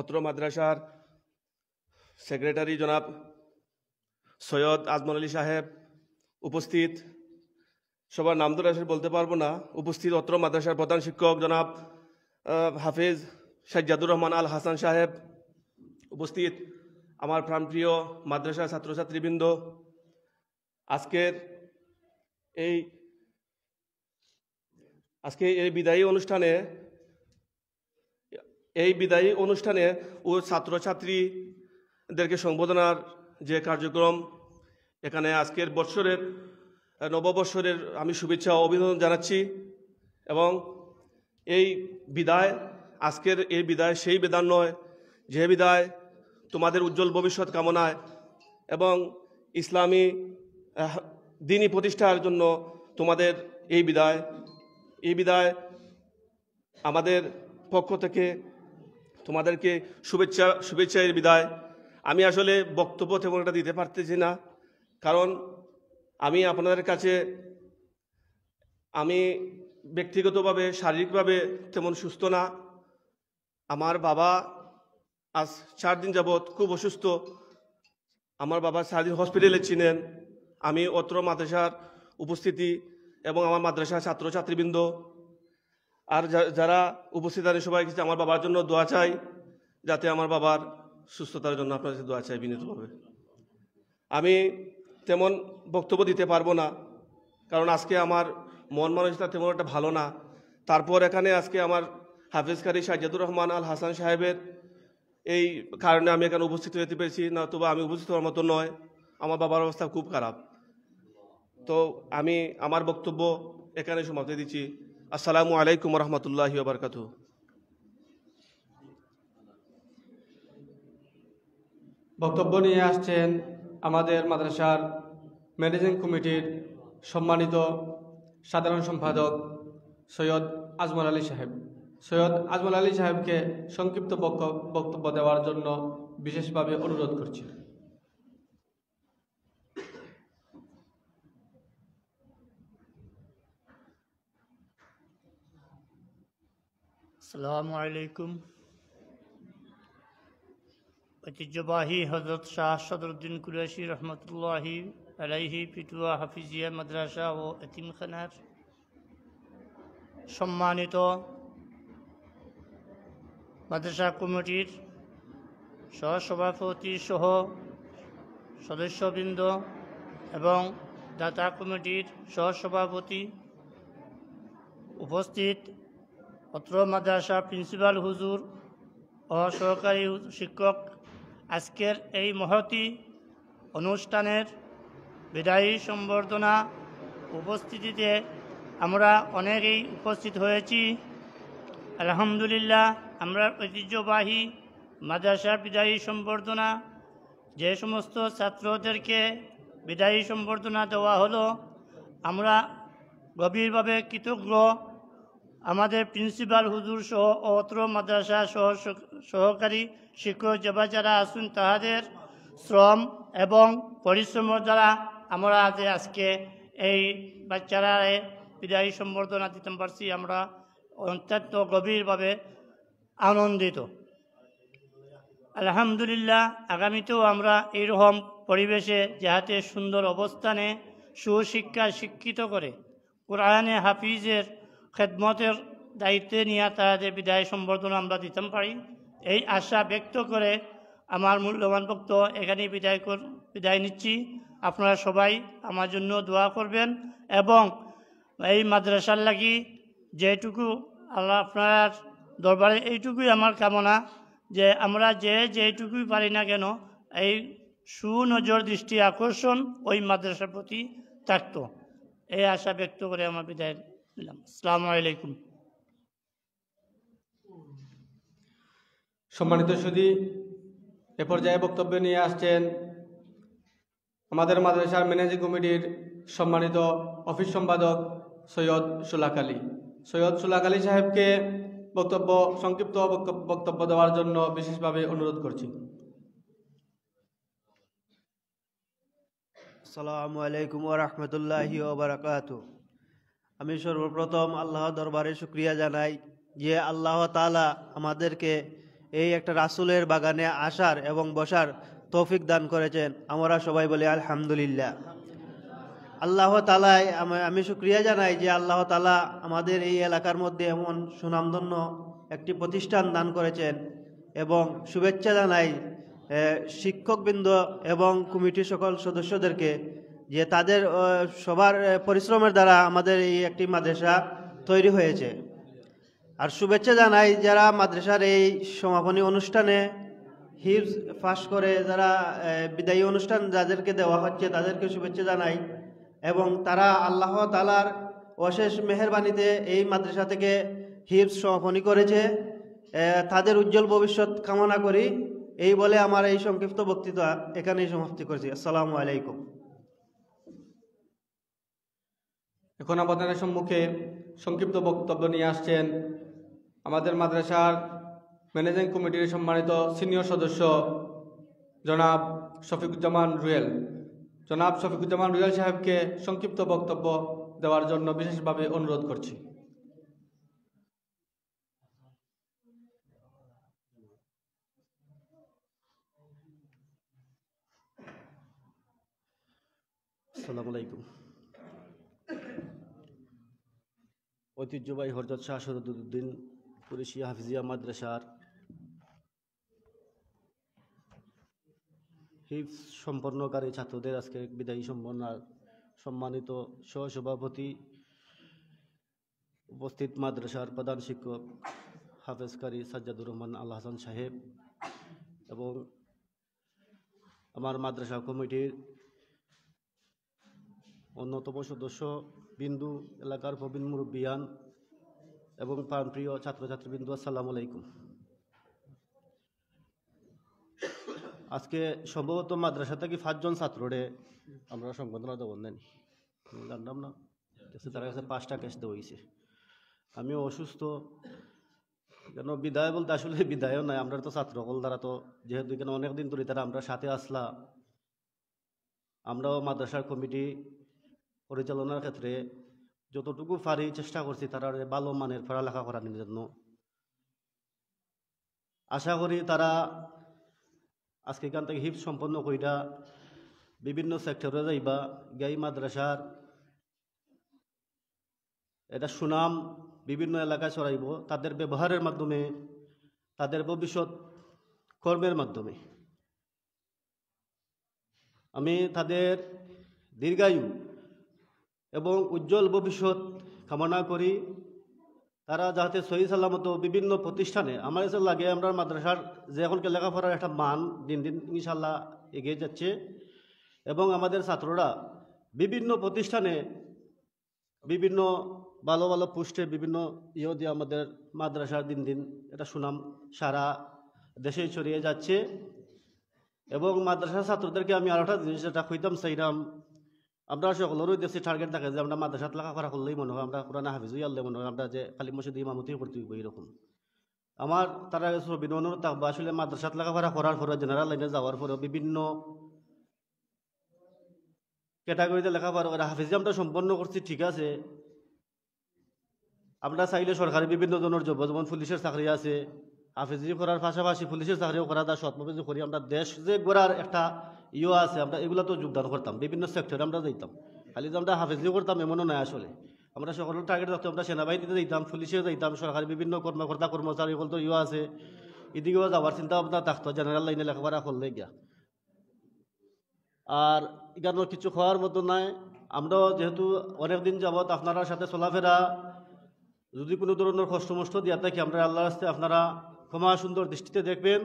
অত্র মাদ্রাসার সেক্রেটারি জনাব সৈয়দ আজমল আলী সাহেব, উপস্থিত সবার নাম ধরে আসলে বলতে পারবো না, উপস্থিত অত্র মাদ্রাসার প্রধান শিক্ষক জনাব হাফিজ সাজ্জাদুর রহমান আল হাসান সাহেব, উপস্থিত আমার প্রাণপ্রিয় মাদ্রাসার ছাত্রছাত্রীবৃন্দ, আজকের এই বিদায়ী অনুষ্ঠানে ও ছাত্রছাত্রীদেরকে সম্বোধনার যে কার্যক্রম, এখানে আজকের নববর্ষের আমি শুভেচ্ছা ও অভিনন্দন জানাচ্ছি। এবং আজকের এই বিদায় সেই বিদায় নয় যে বিদায় তোমাদের উজ্জ্বল ভবিষ্যৎ কামনায় এবং ইসলামী দ্বীনি প্রতিষ্ঠার জন্য তোমাদের এই বিদায় আমাদের পক্ষ থেকে তোমাদেরকে শুভেচ্ছা এর বিদায়। আমি আসলে বক্তব্য তেমন একটা দিতে পারতেছি না, কারণ আমি আপনাদের কাছে ব্যক্তিগতভাবে শারীরিকভাবে তেমন সুস্থ না। আমার বাবা আজ 4 দিন যাবৎ খুব অসুস্থ। আমার বাবা 4 দিন হসপিটালে ছিলেন। আমি অত্র মাদ্রাসার উপস্থিতি এবং আমার মাদ্রাসার ছাত্রছাত্রীবৃন্দ আর যারা উপস্থিত আছেন সবাই কিছু আমার বাবার জন্য দোয়া চাই, যাতে আমার বাবার সুস্থতার জন্য আপনাদের দোয়া চাই বিনীতভাবে। আমি তেমন বক্তব্য দিতে পারবো না, কারণ আজকে আমার মন মানসিকতা তেমন একটা ভালো না। তারপর এখানে আজকে আমার হাফিজ কারি সাজ্জাদুর রহমান আল হাসান সাহেবের এই কারণে আমি এখানে উপস্থিত হতে পেরেছি, না তবে আমি উপস্থিত হওয়ার মতো নয়। আমার বাবার অবস্থা খুব খারাপ। তো আমি আমার বক্তব্য এখানে সমাপ্তি দিচ্ছি। আসসালামু আলাইকুম রহমতুল্লাহি ওয়া বারাকাতুহু। বক্তব্য নিয়ে আসছেন আমাদের মাদ্রাসার ম্যানেজিং কমিটির সম্মানিত সাধারণ সম্পাদক সৈয়দ আজমল আলী সাহেব। সৈয়দ আজমল আলী সাহেবকে সংক্ষিপ্ত বক্তব্য দেওয়ার জন্য বিশেষভাবে অনুরোধ করছি। আসসালামু আলাইকুম। ঐতিহ্যবাহী হযরত শাহ সদরুদ্দিন কুরেশি রহমতুল্লাহি আলাইহি পিটুয়া হাফিজিয়া মাদ্রাসা ও এতিমখানার সম্মানিত মাদ্রাসা কমিটির সহসভাপতি সহ সদস্যবৃন্দ এবং দাতা কমিটির সহসভাপতি, উপস্থিত অত্র মাদ্রাসা প্রিন্সিপাল হুজুর ও সহকারী শিক্ষক, আজকের এই মহতী অনুষ্ঠানের বিদায়ী সম্বর্ধনা উপস্থিতিতে আমরা অনেকেই উপস্থিত হয়েছি। আলহামদুলিল্লাহ, আমরা ঐতিহ্যবাহী মাদ্রাসার বিদায়ী সম্বর্ধনা যে সমস্ত ছাত্রদেরকে বিদায়ী সম্বর্ধনা দেওয়া হলো, আমরা গভীরভাবে কৃতজ্ঞ আমাদের প্রিন্সিপাল হুজুর সহ অত্র মাদ্রাসা সহকারী শিক্ষক যারা আছেন তাহাদের শ্রম এবং পরিশ্রমের দ্বারা আমরা আজকে এই বাচ্চারা বিদায়ী সম্বর্ধনা দিতে পারছি। আমরা অত্যন্ত গভীরভাবে আনন্দিত। আলহামদুলিল্লাহ, আগামীতেও আমরা এইরকম পরিবেশে যাহাতে সুন্দর অবস্থানে সুশিক্ষা শিক্ষিত করে কোরআনে হাফিজের খেদমতের দায়িত্বে নিয়ে তাদের বিদায় সম্বর্ধনা আমরা দিতে পারি, এই আশা ব্যক্ত করে আমার মূল্যবান বক্তব্য এখানে বিদায় নিচ্ছি। আপনারা সবাই আমার জন্য দোয়া করবেন এবং এই মাদ্রাসার লাগি যেটুকু আল্লাহ আপনার দরবারে এইটুকুই আমার কামনা যে আমরা যেটুকুই পারি না কেন এই সুনজর দৃষ্টি আকর্ষণ ওই মাদ্রাসার প্রতি থাকতো, এই আশা ব্যক্ত করে আমার বিদায় দিলাম। আসসালামু আলাইকুম। সম্মানিত সুধী, এ পর্যায়ে বক্তব্য নিয়ে আসছেন আমাদের মাদ্রাসার ম্যানেজিং কমিটির সম্মানিত অফিস সম্পাদক সৈয়দ সুলাক আলী। সৈয়দ সুলাক আলী সাহেবকে সংক্ষিপ্ত বক্তব্য দেওয়ার জন্য বিশেষভাবে অনুরোধ করছি। আসসালামু আলাইকুম ওয়া রাহমাতুল্লাহি ওয়া বারাকাতুহু। আমি সর্বপ্রথম আল্লাহর দরবারে শুকরিয়া জানাই যে আল্লাহ তাআলা আমাদেরকে এই একটা রাসূলের বাগানে আসার এবং বসার তৌফিক দান করেছেন। আমরা সবাই বলি আলহামদুলিল্লাহ। আল্লাহ তাআলা আমি শুকরিয়া জানাই যে আল্লাহ তাআলা আমাদের এই এলাকার মধ্যে এমন সুনামধন্য একটি প্রতিষ্ঠান দান করেছেন এবং শুভেচ্ছা জানাই শিক্ষকবৃন্দ এবং কমিটির সকল সদস্যদেরকে যে তাদের সবার পরিশ্রমের দ্বারা আমাদের এই একটি মাদ্রাসা তৈরি হয়েছে। আর শুভেচ্ছা জানাই যারা মাদ্রাসার এই সমাপনী অনুষ্ঠানে হিফজ পাশ করে যারা বিদায়ী অনুষ্ঠান যাদেরকে দেওয়া হচ্ছে তাদেরকে শুভেচ্ছা জানাই এবং তারা আল্লাহ তাআলার অশেষ মেহেরবানিতে এই মাদ্রাসা থেকে হিফজ সমাপনী করেছে, তাদের উজ্জ্বল ভবিষ্যৎ কামনা করি। এই বলে আমার এই সংক্ষিপ্ত বক্তৃতা এখানেই সমাপ্তি করছি। আসসালামু আলাইকুম। এখন আপনাদের সম্মুখে সংক্ষিপ্ত বক্তব্য নিয়ে আসছেন আমাদের মাদ্রাসার ম্যানেজিং কমিটির সম্মানিত সিনিয়র সদস্য জনাব শফিকুজ্জামান রুয়েল। জনাব শফিকুজ্জামান রুয়েল সাহেবকে সংক্ষিপ্ত বক্তব্য দেওয়ার জন্য বিশেষভাবে অনুরোধ করছি। আসসালামু আলাইকুম। ঐতিহ্যবাহী হযরত শাহ শরীয়তুদ্দীন কুরেশি হাফিজিয়া মাদ্রাসার হিফজ সম্পন্নকারী ছাত্রদের আজকে বিদায়ী সম্মাননার সম্মানিত সহসভাপতি, উপস্থিত মাদ্রাসার প্রধান শিক্ষক হাফেজকারী সাজ্জাদুর রহমান আল হাসান সাহেব এবং আমার মাদ্রাসা কমিটির অন্যতম সদস্য বিন্দু, এলাকার প্রবীণ মুরব্বিয়ান এবং প্রাণপ্রিয় ছাত্রছাত্রীবৃন্দ, আসসালামু আলাইকুম। আজকে সম্ভবত মাদ্রাসা থেকে 5 জন ছাত্ররে আমরা সংবর্ধনা দেব নেন জানলাম না, তার কাছে 5টা কেস দেওয়া হয়েছে। আমি অসুস্থ কেন বিদায় বলতে আসলে বিদায়ও নাই, আমরা তো ছাত্র হল দ্বারা তো যেহেতু এখানে অনেকদিন ধরে তারা আমরা সাথে আসলা, আমরাও মাদ্রাসার কমিটি পরিচালনার ক্ষেত্রে যতটুকু পারি চেষ্টা করছি তারা ভালো মানের পড়ালেখা করার জন্য। আশা করি তারা আজকে এখান থেকে হিফজ সম্পন্ন কইরা বিভিন্ন সেক্টরে যাইবা, গাই মাদ্রাসার এটা সুনাম বিভিন্ন এলাকায় ছড়াইব তাদের ব্যবহারের মাধ্যমে, তাদের ভবিষ্যৎ কর্মের মাধ্যমে। আমি তাদের দীর্ঘায়ু এবং উজ্জ্বল ভবিষ্যৎ কামনা করি। তারা যাতে সহি সালামত বিভিন্ন প্রতিষ্ঠানে, আমার কাছে লাগে আমরা মাদ্রাসার যে এখন লেখাপড়ার একটা মান দিন দিন ইনশাল্লাহ এগিয়ে যাচ্ছে এবং আমাদের ছাত্ররা বিভিন্ন প্রতিষ্ঠানে বিভিন্ন ভালো ভালো পোস্টে বিভিন্ন দিয়ে আমাদের মাদ্রাসার দিন দিন এটা সুনাম সারা দেশে ছড়িয়ে যাচ্ছে। এবং মাদ্রাসার ছাত্রদেরকে আমি আর একটা জিনিস যেটা কইতাম চাইলাম আমরা সকলেরই দেশে টার্গেট থাকে যে আমরা মাদ্রাসাত লেখাপড়া করলেই মনে হয় আমরা কোরআন হাফিজ হই আল্লাহ মনে হয় আমরা যে খালি মসজিদে ইমামতি করতে হইব এরকম। আমার তারা বিনোদন থাকবো আসলে মাদ্রাসাত লেখাপড়া করার পরে জেনারেল লাইনে যাওয়ার পরে বিভিন্ন ক্যাটাগরিতে লেখাপড়া করে হাফিজি আমরা সম্পন্ন করছি ঠিক আছে। আমরা চাইলে সরকারি বিভিন্ন ধরনের জব যেমন পুলিশের চাকরি আছে, হাফিজি করার পাশাপাশি পুলিশের চাকরিও করা যায়, সৎভাবে যে করি আমরা দেশ যে গড়ার একটা আছে আমরা এগুলো তো যোগদান করতাম, বিভিন্ন সেক্টরে আমরা যাইতাম। খালি যে আমরা হাফিজি করতাম এমনও নয় আসলে। আমরা সকলের টার্গেট রাখতাম, আমরা সেনাবাহিনীতে যাইতাম, পুলিশে যাইতাম, সরকারি বিভিন্ন কর্মকর্তা কর্মচারী তো আছে, এদিকেও যাওয়ার চিন্তা ভাবনা থাকতো জেনারেল লাইনে লেখাপড়া করলে গিয়া। আর এখানে কিছু খাওয়ার মতো নাই। আমরাও যেহেতু অনেকদিন যাবৎ আপনার সাথে চলাফেরা, যদি কোনো ধরনের কষ্ট মষ্ট দিয়া থাকি আমরা আল্লাহর রাস্তায় আপনারা ক্ষমা সুন্দর দৃষ্টিতে দেখবেন।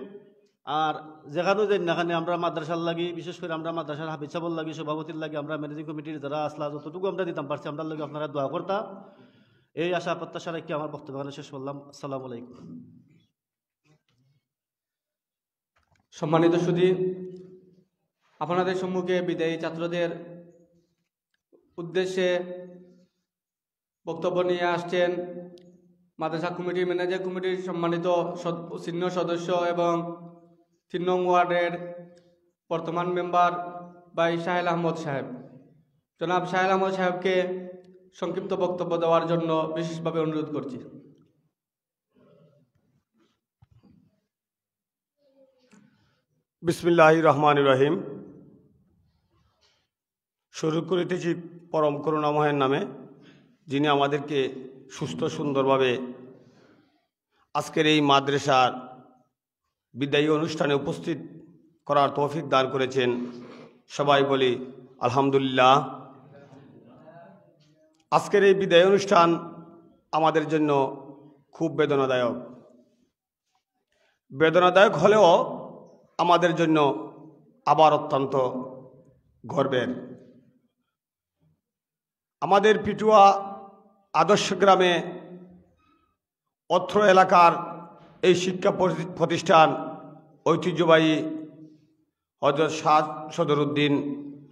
আর যেখানেও যাই না এখানে আমরা মাদ্রাসার লাগি, বিশেষ করে আমরা মাদ্রাসার হাফিজ সাহেবের লাগি, সভাপতির লাগি, আমরা ম্যানেজিং কমিটির যারা আসলা যতটুকু আমরা দিতাম পারছি আমরা লাগে আপনারা দোয়া করতা। এই আশা প্রত্যাশা রেখে আমার বক্তব্য শেষ করলাম। আসসালামু আলাইকুম। সম্মানিত সুধী, আপনাদের সম্মুখে বিদায়ী ছাত্রদের উদ্দেশ্যে বক্তব্য নিয়ে আসছেন মাদ্রাসা কমিটির ম্যানেজার কমিটির সম্মানিত সিনিয়র সদস্য এবং 3 নং ওয়ার্ডের বর্তমান মেম্বার ভাই সাহেল আহমদ সাহেব। জনাব সাহেল আহমদ সাহেবকে সংক্ষিপ্ত বক্তব্য দেওয়ার জন্য বিশেষভাবে অনুরোধ করছি। বিসমিল্লাহির রহমানির রহিম। শুরু করিতেছি পরম করুণাময়ের নামে, যিনি আমাদেরকে সুস্থ সুন্দরভাবে আজকের এই মাদ্রাসার বিদায়ী অনুষ্ঠানে উপস্থিত করার তৌফিক দান করেছেন। সবাই বলি আলহামদুলিল্লাহ। আজকের এই বিদায়ী অনুষ্ঠান আমাদের জন্য খুব বেদনাদায়ক হলেও আমাদের জন্য আবার অত্যন্ত গর্বের। আমাদের পিটুয়া আদর্শ গ্রামে অত্র এলাকার এই শিক্ষা প্রতিষ্ঠান ঐতিহ্যবাহী হযরত শাহ সদরুদ্দিন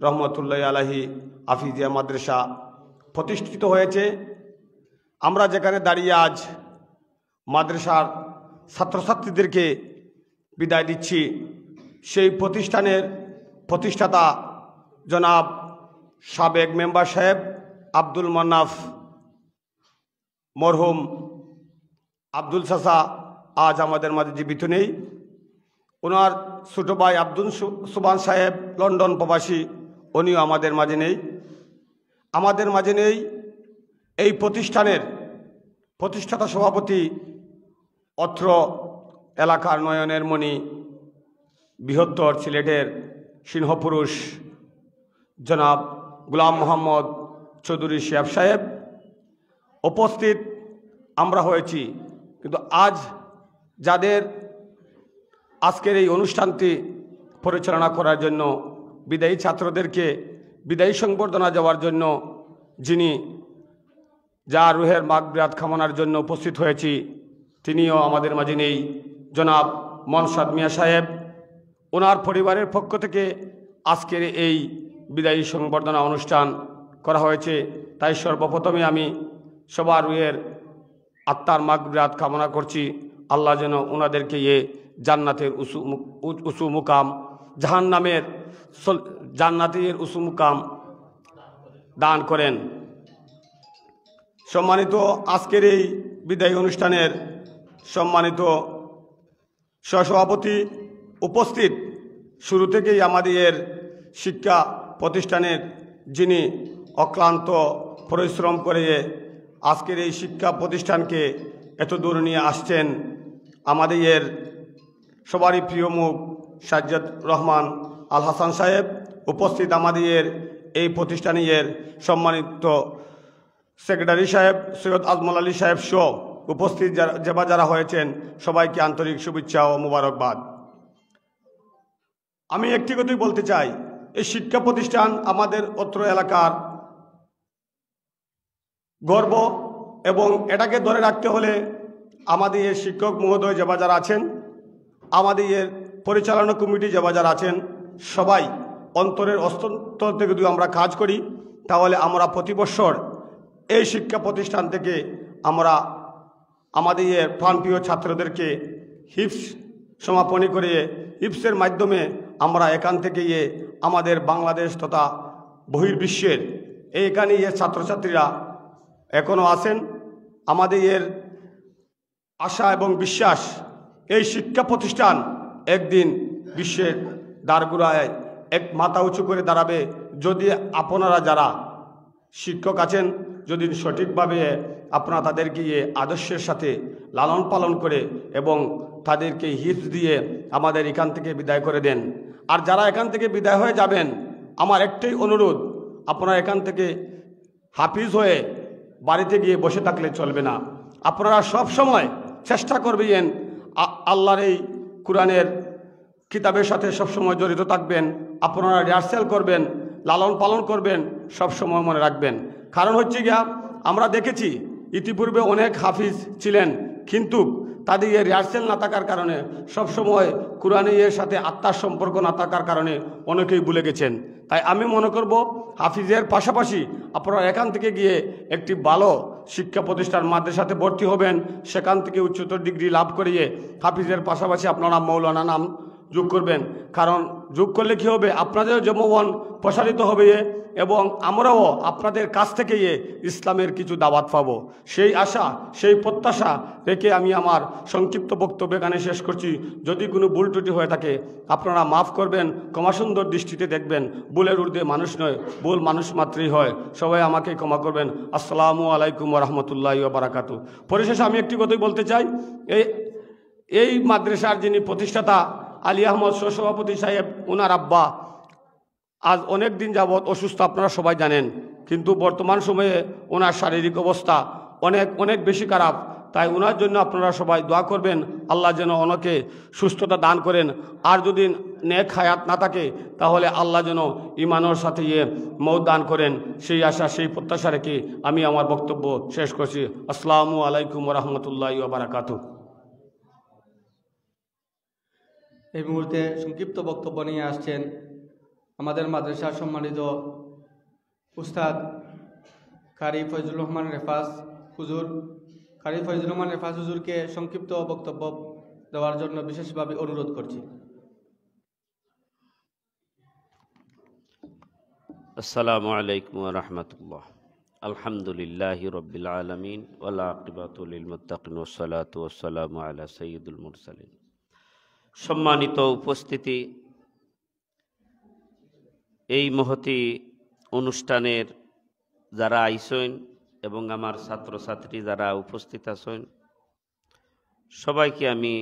রহমতুল্লাহ আলাইহি হাফিজিয়া মাদ্রাসা প্রতিষ্ঠিত হয়েছে। আমরা যেখানে দাঁড়িয়ে আজ মাদ্রাসার ছাত্রছাত্রীদেরকে বিদায় দিচ্ছি, সেই প্রতিষ্ঠানের প্রতিষ্ঠাতা জনাব সাবেক মেম্বার সাহেব আব্দুল মান্নাফ মরহুম আব্দুল চাচা আজ আমাদের মাঝে জীবিত নেই। ওনার ছোট ভাই আব্দুল সুবান সাহেব লন্ডন প্রবাসী, উনিও আমাদের মাঝে নেই। এই প্রতিষ্ঠানের প্রতিষ্ঠাতা সভাপতি, অত্র এলাকার নয়নের মণি, বৃহত্তর সিলেটের সিংহপুরুষ জনাব গোলাম মোহাম্মদ চৌধুরী শিহাব সাহেব উপস্থিত আমরা হয়েছি। কিন্তু আজ যাদের আজকের এই অনুষ্ঠানটি পরিচালনা করার জন্য, বিদায়ী ছাত্রদেরকে বিদায়ী সংবর্ধনা দেওয়ার জন্য, যিনি যার রুহের মাগফিরাত কামনার জন্য উপস্থিত হয়েছি, তিনিও আমাদের মাঝে নেই। জনাব মনসাদ মিয়া সাহেব, ওনার পরিবারের পক্ষ থেকে আজকের এই বিদায়ী সংবর্ধনা অনুষ্ঠান করা হয়েছে। তাই সর্বপ্রথমে আমি সবার রুহের আত্মার মাগফিরাত কামনা করছি। আল্লাহ যেন ওনাদেরকে জান্নাতের উঁচু মুকাম, জান্নাতের উঁচু মুকাম দান করেন। সম্মানিত আজকের এই বিদায়ী অনুষ্ঠানের সম্মানিত সহসভাপতি উপস্থিত, শুরু থেকেই আমাদের শিক্ষা প্রতিষ্ঠানের যিনি অক্লান্ত পরিশ্রম করে আজকের এই শিক্ষা প্রতিষ্ঠানকে এত দূর নিয়ে আসছেন, আমাদের সবারই প্রিয় মুখ সাজ্জাদ রহমান আল হাসান সাহেব উপস্থিত, আমাদের এই প্রতিষ্ঠানের সম্মানিত সেক্রেটারি সাহেব সৈয়দ আজমল আলী সাহেব সহ উপস্থিত যারা হয়েছেন সবাইকে আন্তরিক শুভেচ্ছা ও মুবারকবাদ। আমি একটি কথাই বলতে চাই, এই শিক্ষা প্রতিষ্ঠান আমাদের অত্র এলাকার গর্ব, এবং এটাকে ধরে রাখতে হলে আমাদের শিক্ষক মহোদয় যারা আছেন, আমাদের পরিচালনা কমিটি যারা আছেন, সবাই অন্তরের অন্তর থেকে যদি আমরা কাজ করি তাহলে আমরা প্রতি বছর এই শিক্ষা প্রতিষ্ঠান থেকে আমরা আমাদের প্রাণপ্রিয় ছাত্রদেরকে হিফস সমাপনী করে হিফসের মাধ্যমে আমরা এখান থেকে আমাদের বাংলাদেশ তথা বহির্বিশ্বের এইখানে ছাত্রছাত্রীরা এখনও আছেন। আমাদের আশা এবং বিশ্বাস এই শিক্ষা প্রতিষ্ঠান একদিন বিশ্বের দ্বারগুড়ায় এক মাথা উঁচু করে দাঁড়াবে যদি আপনারা যারা শিক্ষক আছেন যদি সঠিকভাবে আপনারা তাদেরকে আদর্শের সাথে লালন পালন করে এবং তাদেরকে হিফজ দিয়ে আমাদের এখান থেকে বিদায় করে দেন। আর যারা এখান থেকে বিদায় হয়ে যাবেন, আমার একটাই অনুরোধ, আপনারা এখান থেকে হাফিজ হয়ে বাড়িতে গিয়ে বসে থাকলে চলবে না। আপনারা সব সময় চেষ্টা করবেন আল্লাহর এই কোরআনের কিতাবের সাথে সবসময় জড়িত থাকবেন। আপনারা রিহার্সাল করবেন, লালন পালন করবেন, সব সময় মনে রাখবেন। কারণ হচ্ছে গিয়া আমরা দেখেছি ইতিপূর্বে অনেক হাফিজ ছিলেন, কিন্তু তাদের রিহার্সাল না থাকার কারণে সবসময় কোরআনের সাথে আত্মার সম্পর্ক না থাকার কারণে অনেকেই ভুলে গেছেন। তাই আমি মনে করব হাফিজের পাশাপাশি আপনারা এখান থেকে গিয়ে একটি ভালো শিক্ষা প্রতিষ্ঠান মাদ্রাসাতে ভর্তি হবেন, সেখান থেকে উচ্চতর ডিগ্রি লাভ করিয়ে হাফিজের পাশাপাশি আপনারা মৌলানা নাম যোগ করবেন। কারণ যোগ করলে কী হবে, আপনাদের জন্মবন প্রসারিত হবে এবং আমরাও আপনাদের কাছ থেকে ইসলামের কিছু দাওয়াত পাবো। সেই আশা সেই প্রত্যাশা রেখে আমি আমার সংক্ষিপ্ত বক্তব্য এখানে শেষ করছি। যদি কোনো ভুল ত্রুটি হয়ে থাকে আপনারা মাফ করবেন, ক্ষমা সুন্দর দৃষ্টিতে দেখবেন। ভুলের ঊর্ধ্বে মানুষ নয়, ভুল মানুষ মাত্রই হয়। সবাই আমাকে ক্ষমা করবেন। আসসালামু আলাইকুম ওয়া রাহমাতুল্লাহি ওয়া বারাকাতুহু। পরিশেষে আমি একটি কথাই বলতে চাই, এই মাদ্রাসার যিনি প্রতিষ্ঠাতা আলী আহমদ সভাপতি সাহেব, ওনার আব্বা আজ অনেক দিন যাবৎ অসুস্থ, আপনারা সবাই জানেন। কিন্তু বর্তমান সময়ে ওনার শারীরিক অবস্থা অনেক বেশি খারাপ। তাই ওনার জন্য আপনারা সবাই দোয়া করবেন, আল্লাহ যেন ওনাকে সুস্থতা দান করেন। আর যদি নেক হায়াত না থাকে তাহলে আল্লাহ যেন ইমানের সাথে মৌত দান করেন। সেই আশা সেই প্রত্যাশা রেখে আমি আমার বক্তব্য শেষ করছি। আসসালামু আলাইকুম ওয়া রাহমাতুল্লাহি ওয়া বারাকাতুহু। এই মুহূর্তে সংক্ষিপ্ত বক্তব্য নিয়ে আসছেন আমাদের মাদ্রাসার সম্মানিত উস্তাদ কারি ফয়জুল রহমান রেফাজ হুজুর। কারি ফয়জুল রহমান রেফাজ হুজুরকে সংক্ষিপ্ত বক্তব্য দেওয়ার জন্য বিশেষভাবে অনুরোধ করছি। আসসালামু আলাইকুম ওয়া রাহমাতুল্লাহ। আলহামদুলিল্লাহি রাব্বিল আলামিন ওয়াল আকিবাতু লিল মুত্তাকিন ওয়াস সালাতু ওয়াস সালামু আলা সাইয়্যিদুল মুরসালিন। সম্মানিত উপস্থিতি, এই মহতি অনুষ্ঠানের যারা আইসেন এবং আমার ছাত্রছাত্রী যারা উপস্থিত আছেন, সবাইকে আমি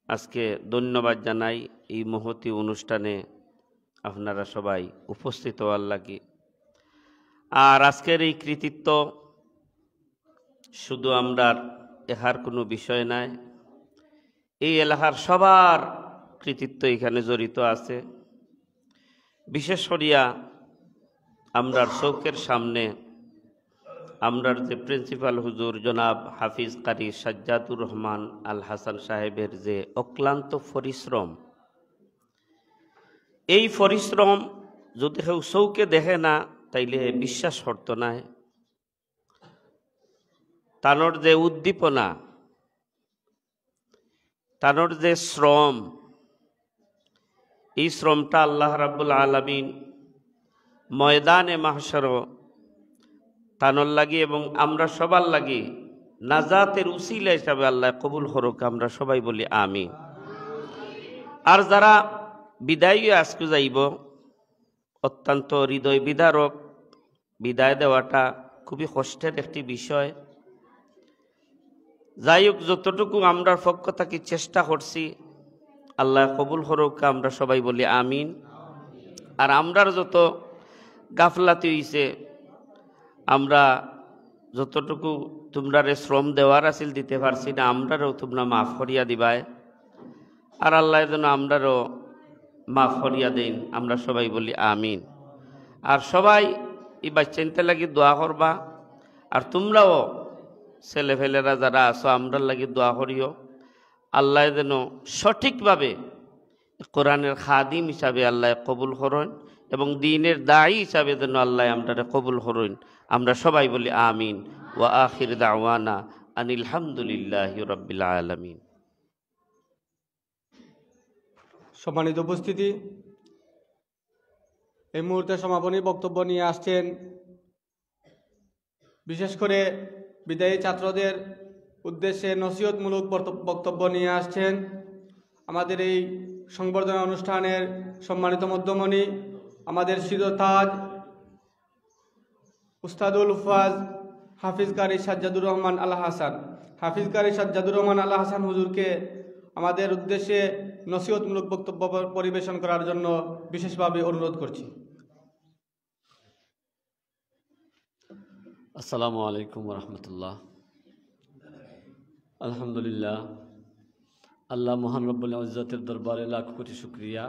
আজকে ধন্যবাদ জানাই। এই মহতি অনুষ্ঠানে আপনারা সবাই উপস্থিত হওয়ার লাগি। আর আজকের এই কৃতিত্ব শুধু আমরা এহার কোনো বিষয় নাই, এই এলাকার সবার কৃতিত্ব এখানে জড়িত আছে। বিশেষ করিয়া আমরার চৌকের সামনে আমরার যে প্রিন্সিপাল হুজুর জনাব হাফিজ কারি সাজ্জাদুর রহমান আল হাসান সাহেবের যে অক্লান্ত পরিশ্রম, এই পরিশ্রম যদি কেউ চৌকে দেখে না তাইলে বিশ্বাস করতো না। তানোর যে উদ্দীপনা, তানোর যে শ্রম, এই শ্রমটা আল্লাহ রাব্বুল আলামিন ময়দানে মাহশর তানোর লাগি এবং আমরা সবার লাগি নাজাতের উসিলা হিসাবে আল্লাহ কবুল করুক। আমরা সবাই বলি আমিন। আর যারা বিদায় আজকে যাইব, অত্যন্ত হৃদয় বিদারক। বিদায় দেওয়াটা খুবই কষ্টের একটি বিষয়। যাই হোক, যতটুকু আমরা পক্ষ থাকি চেষ্টা করছি, আল্লাহ কবুল করুক। আমরা সবাই বলি আমিন। আর আমরার যত গাফলাতি হইছে, আমরা যতটুকু তোমরারে শ্রম দেওয়ার আসিল দিতে পারছি না, আমরারও তোমরা মাফ করিয়া দিবাই। আর আল্লাহ যেন আমরারও মাফ করিয়া দেন। আমরা সবাই বলি আমিন। আর সবাই এই বাচ্চাইনতে লাগি দোয়া করবা। আর তোমরাও ছেলেফেলেরা যারা আছো আমরার লাগি দোয়া করিও, আল্লাহ যেন সঠিকভাবে কোরআনের খাদিম হিসাবে আল্লাহ কবুল করেন, এবং দ্বীনের দায়ী হিসাবে যেন আল্লাহ আমরা কবুল করুন। আমরা সবাই বলি আমিন। ওয়া আখির দাওয়ানা আনিল হামদুলিল্লাহি রাব্বিল আলামিন। সম্মানিত উপস্থিতি, এই মুহূর্তে সমাপনী বক্তব্য নিয়ে আসছেন বিশেষ করে বিদায়ী ছাত্রদের উদ্দেশ্যে নসিহতমূলক বক্তব্য নিয়ে আসছেন আমাদের এই সংবর্ধনা অনুষ্ঠানের সম্মানিত মধ্যমণি, আমাদের শিরোতাজ উস্তাদুল হুফাজ হাফিজ কারি সাজ্জাদুর রহমান আল হাসান, হাফিজ কারি সাজ্জাদুর রহমান আল হাসান হুজুরকে আমাদের উদ্দেশ্যে নসিহতমূলক বক্তব্য পরিবেশন করার জন্য বিশেষভাবে অনুরোধ করছি। আসসালামু আলাইকুম রহমতুল্লাহ। আলহামদুলিল্লাহ, আল্লাহ মহান রব্বুল ইজ্জতের দরবারে লাখ কোটি শুকরিয়া।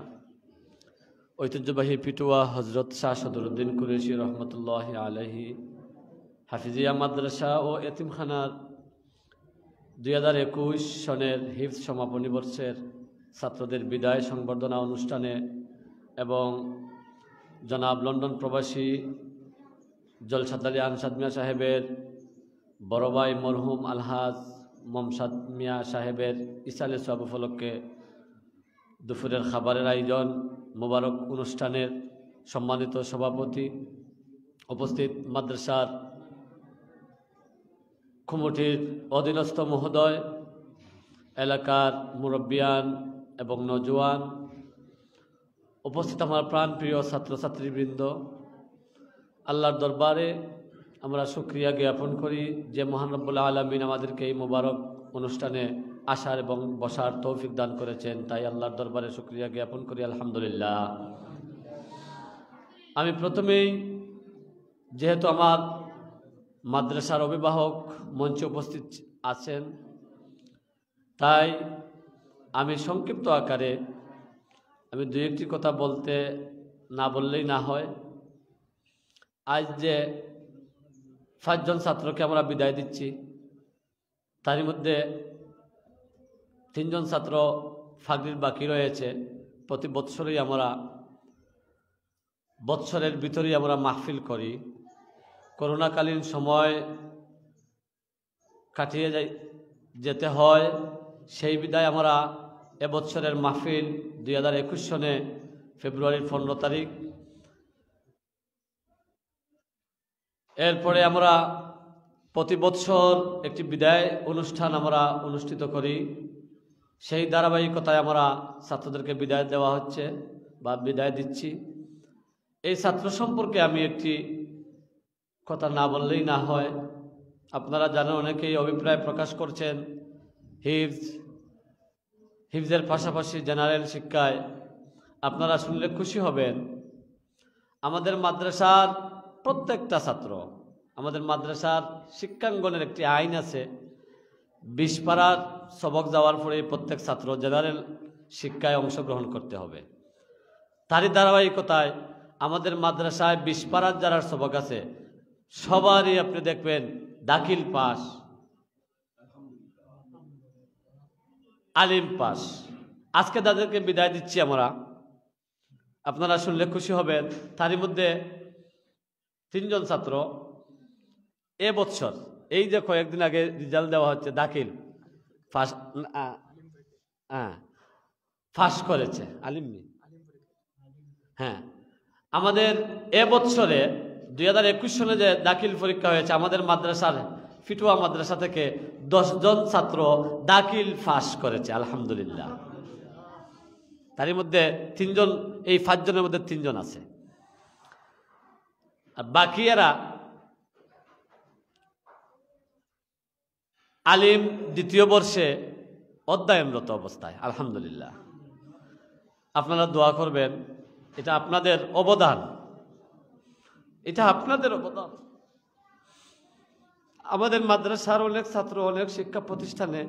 ঐতিহ্যবাহী পিটুয়া হজরত শাহ সদরুদ্দিন কুরেশি রহমতুল্লাহ আলাইহি হাফিজিয়া মাদ্রাসা ও এতিমখানার 2021 সনের হিফজ সমাপনী বর্ষের ছাত্রদের বিদায় সংবর্ধনা অনুষ্ঠানে এবং জনাব লন্ডন প্রবাসী জলসাদালি আনসাদ মিয়া সাহেবের বড় ভাই মরহুম আলহাজ মমসাদ মিয়া সাহেবের ইসালে সওয়াব উপলক্ষে দুপুরের খাবারের আয়োজন মোবারক অনুষ্ঠানের সম্মানিত সভাপতি, উপস্থিত মাদ্রাসার কমিটির অধীনস্থ মহোদয়, এলাকার মুরব্বিয়ান এবং নজওয়ান, উপস্থিত আমার প্রাণপ্রিয় ছাত্রছাত্রীবৃন্দ, আল্লাহর দরবারে আমরা শুকরিয়া জ্ঞাপন করি যে মহান রব্বুল আলামিন আমাদেরকে এই মোবারক অনুষ্ঠানে আসার এবং বসার তৌফিক দান করেছেন, তাই আল্লাহর দরবারে শুকরিয়া জ্ঞাপন করি আলহামদুলিল্লাহ। আমি প্রথমেই যেহেতু আমার মাদ্রাসার অভিভাবক মঞ্চে উপস্থিত আছেন, তাই আমি সংক্ষিপ্ত আকারে আমি দুই একটি কথা বলতে না বললেই না হয়। আজ যে 5 জন ছাত্রকে আমরা বিদায় দিচ্ছি, তারই মধ্যে 3 জন ছাত্র ফাগরির বাকি রয়েছে। প্রতি বৎসরেই আমরা বৎসরের ভিতরেই আমরা মাহফিল করি। করোনাকালীন সময় কাটিয়ে যেতে হয়, সেই বিদায় আমরা এবছরের মাহফিল 2021 সনে ফেব্রুয়ারির 15 তারিখ, এরপরে আমরা প্রতি বৎসর একটি বিদায় অনুষ্ঠান আমরা অনুষ্ঠিত করি। সেই ধারাবাহিকতায় আমরা ছাত্রদেরকে বিদায় দেওয়া হচ্ছে বা বিদায় দিচ্ছি। এই ছাত্র সম্পর্কে আমি একটি কথা না বললেই না হয়। আপনারা জানেন, অনেকেই অভিপ্রায় প্রকাশ করছেন হিফজের পাশাপাশি জেনারেল শিক্ষায়। আপনারা শুনলে খুশি হবেন, আমাদের মাদ্রাসার প্রত্যেকটা ছাত্র, আমাদের মাদ্রাসার শিক্ষাঙ্গনের একটি আইন আছে, 20 পারার সবক যাওয়ার পরে প্রত্যেক ছাত্র জেনারেল শিক্ষায় অংশগ্রহণ করতে হবে। তারই ধারাবাহিকতায় আমাদের মাদ্রাসায় 20 পারার যারা সবক আছে সবারই আপনি দেখবেন দাখিল পাস, আলিম পাস। আজকে তাদেরকে বিদায় দিচ্ছি আমরা, আপনারা শুনলে খুশি হবেন। তারই মধ্যে 3 জন ছাত্র এবছর, এই যে কয়েকদিন আগে রেজাল্ট দেওয়া হচ্ছে, দাখিল ফাঁস করেছে, আলিম। হ্যাঁ, আমাদের এবছরে 2021 সনে যে দাখিল পরীক্ষা হয়েছে, আমাদের মাদ্রাসার ফিটুয়া মাদ্রাসা থেকে 10 জন ছাত্র দাখিল ফাঁস করেছে আলহামদুলিল্লাহ। তারই মধ্যে 3 জন, এই 5 জনের মধ্যে 3 জন আছে, আর বাকি এরা আলিম 2য় বর্ষে অধ্যয়নরত অবস্থায় আলহামদুলিল্লাহ। আপনারা দোয়া করবেন, এটা আপনাদের অবদান, এটা আপনাদের অবদান। আমাদের মাদ্রাসার অনেক ছাত্র অনেক শিক্ষা প্রতিষ্ঠানে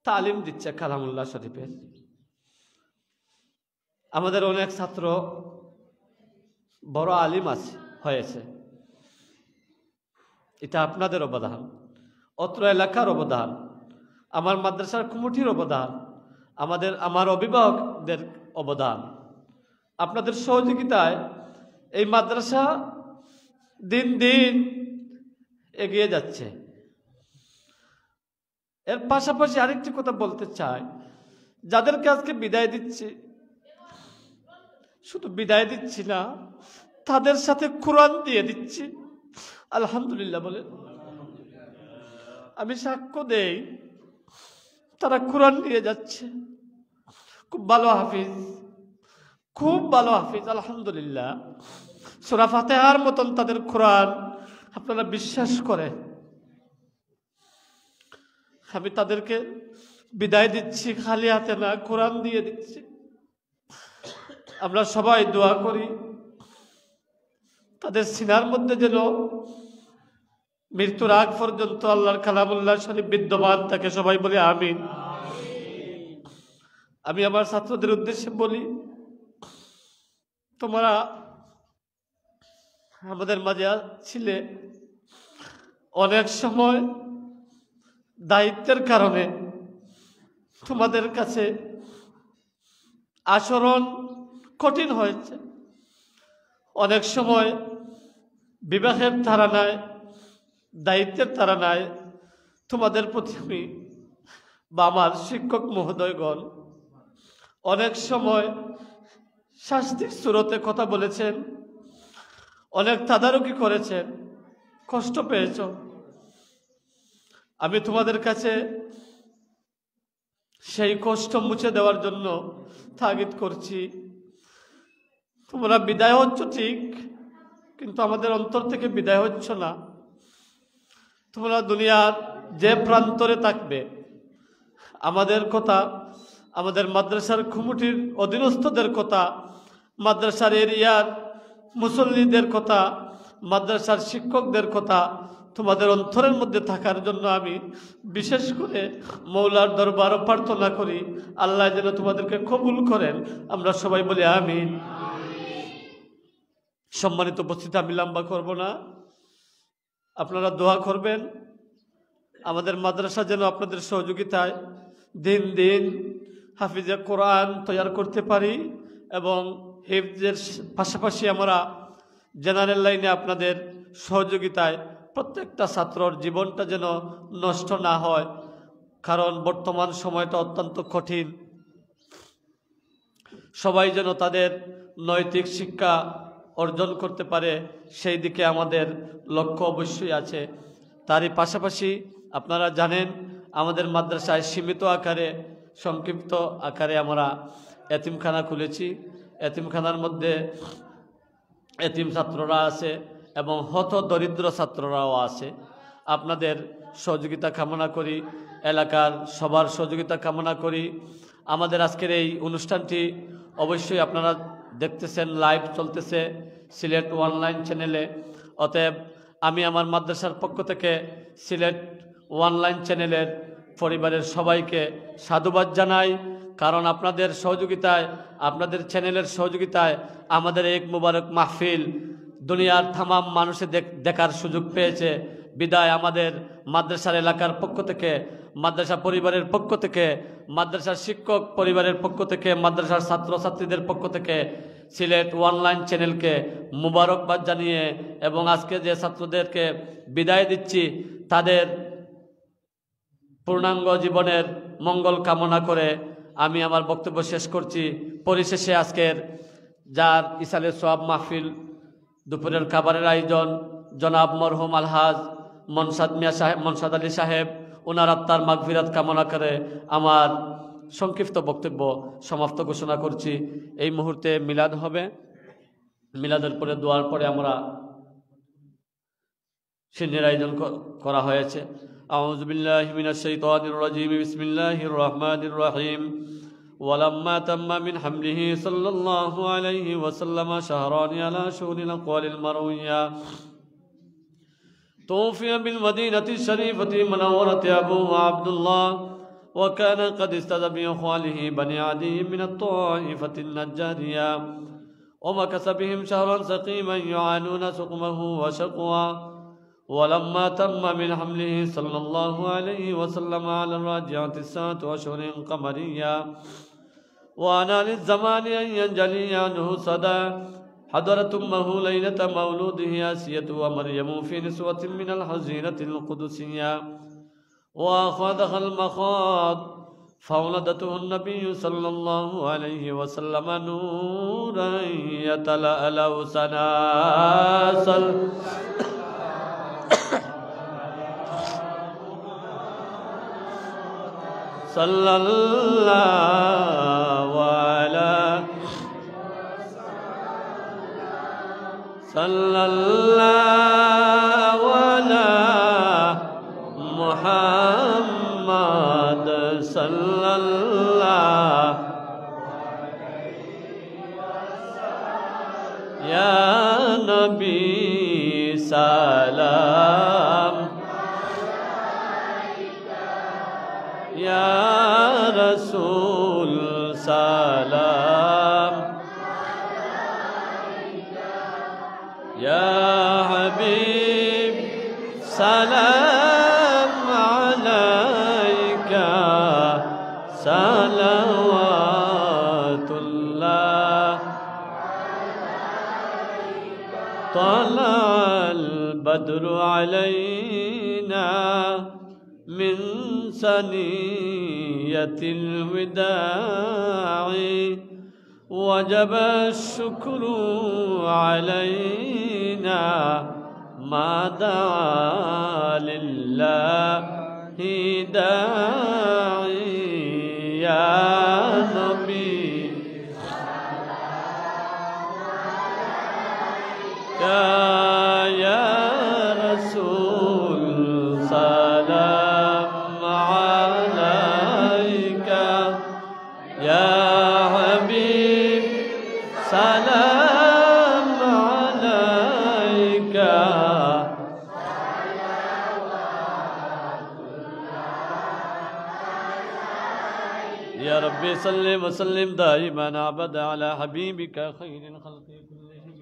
তালিম দিচ্ছে কালামুল্লাহ শরীফের। আমাদের অনেক ছাত্র বড় আলিম হয়েছে, এটা আপনাদের অবদান, অত্র এলাকার অবদান, আমার মাদ্রাসার কমিটির অবদান, আমার অভিভাবকদের অবদান। আপনাদের সহযোগিতায় এই মাদ্রাসা দিন দিন এগিয়ে যাচ্ছে। এর পাশাপাশি আরেকটি কথা বলতে চাই, যাদেরকে আজকে বিদায় দিচ্ছি, শুধু বিদায় দিচ্ছি না, তাদের সাথে কোরআন দিয়ে দিচ্ছি। আলহামদুলিল্লাহ বলে আমি সাক্ষ্য দেই, তারা কোরআন নিয়ে যাচ্ছে। খুব ভালো হাফিজ, খুব ভালো হাফিজ, আলহামদুলিল্লাহ। সূরা ফাতিহার মতন তাদের কোরআন আপনারা বিশ্বাস করেন। আমি তাদেরকে বিদায় দিচ্ছি খালি হাতে না, কোরআন দিয়ে দিচ্ছি। আমরা সবাই দোয়া করি তাদের সিনার মধ্যে যেন মৃত্যুর আগ পর্যন্ত আল্লাহর কালামুল্লাহ শরীফ বিদ্যমান থাকে। সবাই বলে আমিন। আমি আমার ছাত্রদের উদ্দেশ্যে বলি, তোমরা আমাদের মাঝে ছিলে, অনেক সময় দায়িত্বের কারণে তোমাদের কাছে আচরণ কঠিন হয়েছে। অনেক সময় বিবাহের তাড়নায়, দায়িত্বের তাড়নায় তোমাদের প্রতি আমি বা আমার শিক্ষক মহোদয়গণ অনেক সময় শাস্তির সুরতে কথা বলেছেন, অনেক তদারকি করেছেন, কষ্ট পেয়েছ। আমি তোমাদের কাছে সেই কষ্ট মুছে দেওয়ার জন্য তাগিদ করছি। তোমরা বিদায় হচ্ছ ঠিক, কিন্তু আমাদের অন্তর থেকে বিদায় হচ্ছ না। তোমরা দুনিয়ার যে প্রান্তরে থাকবে, আমাদের কথা, আমাদের মাদ্রাসার কমিটির অধীনস্থদের কথা, মাদ্রাসার এরিয়ার মুসল্লিদের কথা, মাদ্রাসার শিক্ষকদের কথা তোমাদের অন্তরের মধ্যে থাকার জন্য আমি বিশেষ করে মৌলার দরবারও প্রার্থনা করি, আল্লাহ যেন তোমাদেরকে কবুল করেন। আমরা সবাই বলি আমিন। সম্মানিত উপস্থিতি, আমি লম্বা করব না, আপনারা দোয়া করবেন আমাদের মাদ্রাসা যেন আপনাদের সহযোগিতায় দিন দিন হাফিজে কোরআন তৈরি করতে পারি, এবং হিফজের পাশাপাশি আমরা জেনারেল লাইনে আপনাদের সহযোগিতায় প্রত্যেকটা ছাত্রর জীবনটা যেন নষ্ট না হয়। কারণ বর্তমান সময়টা অত্যন্ত কঠিন। সবাই যেন তাদের নৈতিক শিক্ষা অর্জন করতে পারে, সেই দিকে আমাদের লক্ষ্য অবশ্যই আছে। তারই পাশাপাশি আপনারা জানেন আমাদের মাদ্রাসায় সীমিত আকারে, সংক্ষিপ্ত আকারে আমরা এতিমখানা খুলেছি। এতিমখানার মধ্যে এতিম ছাত্ররা আছে এবং হত দরিদ্র ছাত্ররাও আছে। আপনাদের সহযোগিতা কামনা করি, এলাকার সবার সহযোগিতা কামনা করি। আমাদের আজকের এই অনুষ্ঠানটি অবশ্যই আপনারা দেখতেছেন, লাইভ চলতেছে সিলেট অনলাইন চ্যানেলে। অতএব আমি আমার মাদ্রাসার পক্ষ থেকে সিলেট অনলাইন চ্যানেলের পরিবারের সবাইকে সাধুবাদ জানাই। কারণ আপনাদের সহযোগিতায়, আপনাদের চ্যানেলের সহযোগিতায় আমাদের এক মুবারক মাহফিল দুনিয়ার তামাম মানুষে দেখার সুযোগ পেয়েছে। বিদায় আমাদের মাদ্রাসার এলাকার পক্ষ থেকে, মাদ্রাসা পরিবারের পক্ষ থেকে, মাদ্রাসার শিক্ষক পরিবারের পক্ষ থেকে, মাদ্রাসার ছাত্রছাত্রীদের পক্ষ থেকে সিলেট অনলাইন চ্যানেলকে মুবারকবাদ জানিয়ে এবং আজকে যে ছাত্রদেরকে বিদায় দিচ্ছি তাদের পূর্ণাঙ্গ জীবনের মঙ্গল কামনা করে আমি আমার বক্তব্য শেষ করছি। পরিশেষে আজকের যার ইসালে সোয়াব মাহফিল দুপুরের খাবারের আয়োজন জনাব মরহুম আলহাজ মনসাদ মিয়া সাহেব, মনসাদ আলী সাহেব, ওনার আত্মার মাগফিরাত কামনা করে আমার সংক্ষিপ্ত বক্তব্য সমাপ্ত ঘোষণা করছি। এই মুহূর্তে মিলাদ হবে, মিলাদের পরে দোয়ার পরে আমরা সিন্নির আয়োজন করা হয়েছে। আউযু বিল্লাহি মিনাশ শাইতানির রাজীম, বিসমিল্লাহির রহমানির রহিম। ওয়ালাম্মা তাম্মা মিন হামলিহি সাল্লাল্লাহু আলাইহি ওয়াসাল্লাম শাহরানি আলা শুহুরিল আওয়ালিল মারউইয়া توفي بالمدينة الشريفة منورة أبوه عبد الله، وكان قد استدى بإخوانه بني عدي من الطائفة النجارية، ومكث بهم شهرا سقيما يعانون سقمه وشقوى. ولما تم من حمله صلى الله عليه وسلم على الراجعة 9 أشهر قمرية، وعن أهل الزمان أن ينجلي عنه صدى حضرت أمه ليلة مولوده آسية ومريم في نسوة من الحزينة القدسية وأخذها المخاض فولدته النبي صلى الله عليه وسلم نورا يتلألأ سناسل صلى الله على صلى الله على محمد صلى الله يا نبي سلام يا رسول سلام يا حبيب سلام عليك صلوات الله طلع البدر علينا من ثنية الوداع وجب الشكر علينا ما دعا لله داعي يا نبي يا رسول سلام عليك يا حبيب سلام عليك يا ربي صل وسلم دائما أبدا على حبيبك خير الخلق كلهم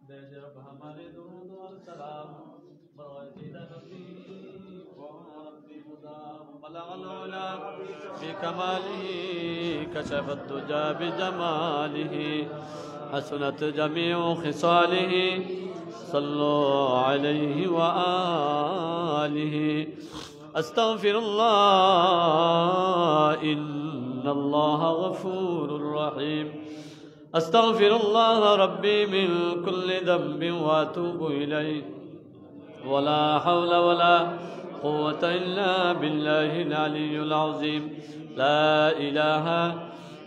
بيج رب ہمارے درود اور سلام برائے ربی وربی مدام بلغ العلا بكماله كشف الدجى بجماله حسنت جميع خصاله صلوا عليه وآله أستغفر الله إن الله غفور رحيم أستغفر الله ربي من كل ذنب وأتوب إليه ولا حول ولا قوة إلا بالله العلي العظيم لا إله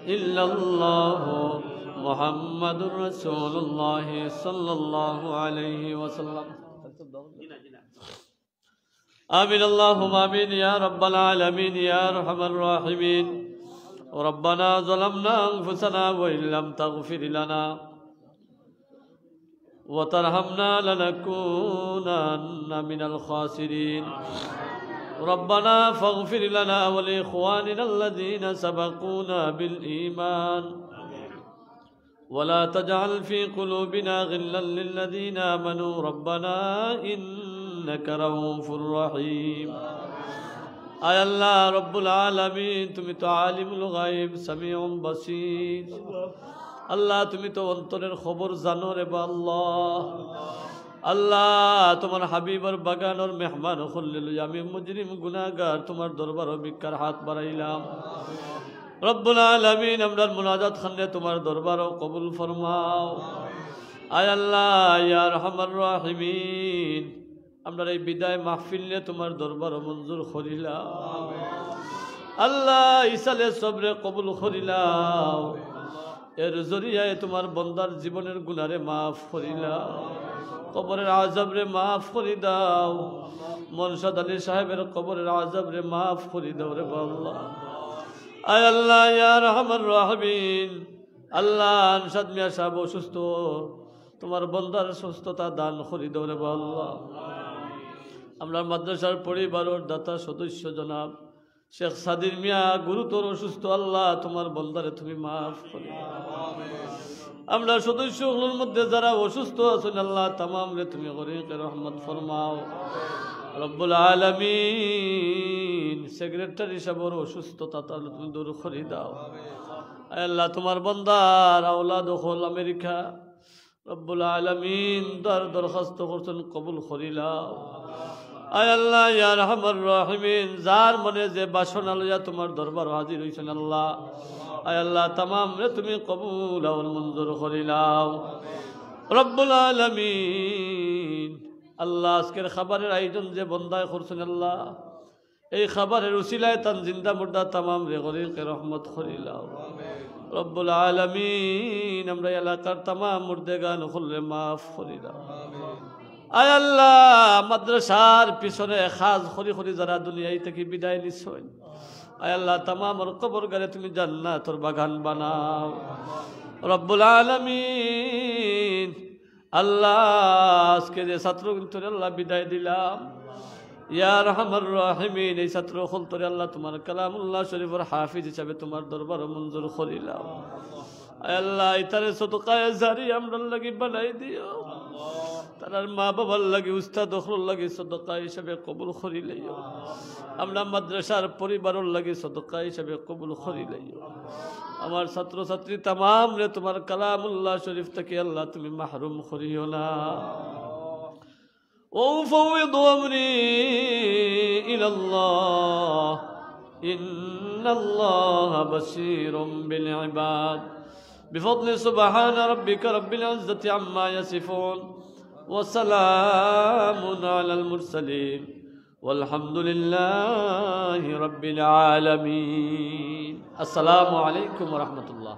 إلا الله محمد رسول الله صلى الله عليه وسلم آمين اللهم آمين يا رب العالمين يا أرحم الراحمين ربنا ظلمنا أنفسنا وإن لم تغفر لنا وترحمنا لنكونن من الخاسرين ربنا فاغفر لنا ولإخواننا الذين سبقونا بالإيمان ولا تجعل في قلوبنا غلا للذين آمنوا ربنا إنك رؤوف رحيم آي الله رب العالمين তুমি তো আলিমুল গায়ব সামিউম বাসীর আল্লাহ তুমি তো অন্তরের খবর জানো রে আল্লাহ আল্লাহ তোমার হাবিবের বাগানের মেহমান হল্লিল আমি মুজরিম গুনাহগার তোমার দরবারে ভিক্ষার হাত বাড়াইলাম রব্বুল আলামিন আমরার মুনাজাত খানে তোমার দরবারে কবুল ফরমাও আয় আল্লাহ ইয়া আরহামার রাহিমিন আমরা এই বিদায় মাহফিলে তোমার দরবারে মঞ্জুর করিলাম আল্লাহ ইসালে সবরে কবুল করিলাম এর জরিয়ায় তোমার বন্দার জীবনের গুনারে মাফ করিলাম কবরের আযাবরে মাফ করে দাও মুরশিদ আলী সাহেবের কবরের আযাবরে মাফ করে দাও রে আল্লাহ আয় আল্লাহ ইয়া রহমান রাহিমিন আল্লাহ আনসাদ মিয়া সাহেব অসুস্থ তোমার বন্দার সুস্থতা দান করে দাও রে আল্লাহ আমরা মাদ্রাসার পরিবারের দাতা সদস্য জনাব শেখ সাদির মিয়া গুরুতর অসুস্থ আল্লাহ তোমার বন্দারে তুমি মাফ করে আমরা সদস্যগুলোর মধ্যে যারা অসুস্থ আছেন আল্লাহ তামাম রে তুমি গরিকে রহমত ফরমাও রব্বুল আলামিন সেক্রেটারি সাহেবের অসুস্থতা তুমি দূর করে দাও আয় আল্লাহ তোমার বান্দার আওলাদ হল আমেরিকা রব্বুল আলামিন দরখাস্ত করছেন কবুল করিলাও। আয় আল্লাহ ইয়া আরহামার রাহিমিন যার মনে যে বাসনা লইয়া তোমার দরবার হাজির হইছেন আল্লাহ, আয় আল্লাহ তামাম রে তুমি কবুল আর মঞ্জুর করিলাও রব্বুল আলামিন। আল্লাহ আজকের খাবারের আয়োজন যে বন্দায় করছেন আল্লাহ, এই খাবারের উসিলায় তান জিন্দা মুর্দা তামাম রে গরিকে রহমত করিলাও রব্বুল আলামিন। আমরা এলাকার তামাম মুর্দেগান হলে মাফ করিলাও। আয় আল্লাহ মাদ্রাসার পিছনে খাজ খরি খরি যারা দুনিয়ায় থেকে বিদায় নিছেন, আয় আল্লাহ তামামর কবর গারে তুমি জান্নাতের বাগান বানাও রব্বুল আলামিন। আল্লাহ আজকে যে ছাত্র কিন্তু আল্লাহ বিদায় দিলাম, ইয়া আরহামার রাহিমিন এই ছাত্র হল তোরে আল্লাহ তোমার কালামুল্লাহ শরীফের হাফিজ হিসাবে তোমার দরবার মঞ্জুর করিলাম। আয় আল্লাহ ইতারে সদকায়ে জারি আমরা লাগি বানাই দিও, তার মা বাবার লাগি উস্তাদ দখল লাগি সদকা হিসাবে কবুল করি লইও। আমরা মাদ্রাসার পরিবারের লাগি সদকা হিসাবে কবুল করি লইও। আমার ছাত্র ছাত্রী তামাম রে তোমার কালামুল্লাহ শরীফ থেকে আল্লাহ তুমি মাহরুম করিও না। وأفوض أمري إلى الله إن الله بصير بالعباد بفضل سبحان ربك رب العزة عما يصفون وسلام على المرسلين والحمد لله رب العالمين. السلام عليكم ورحمة الله.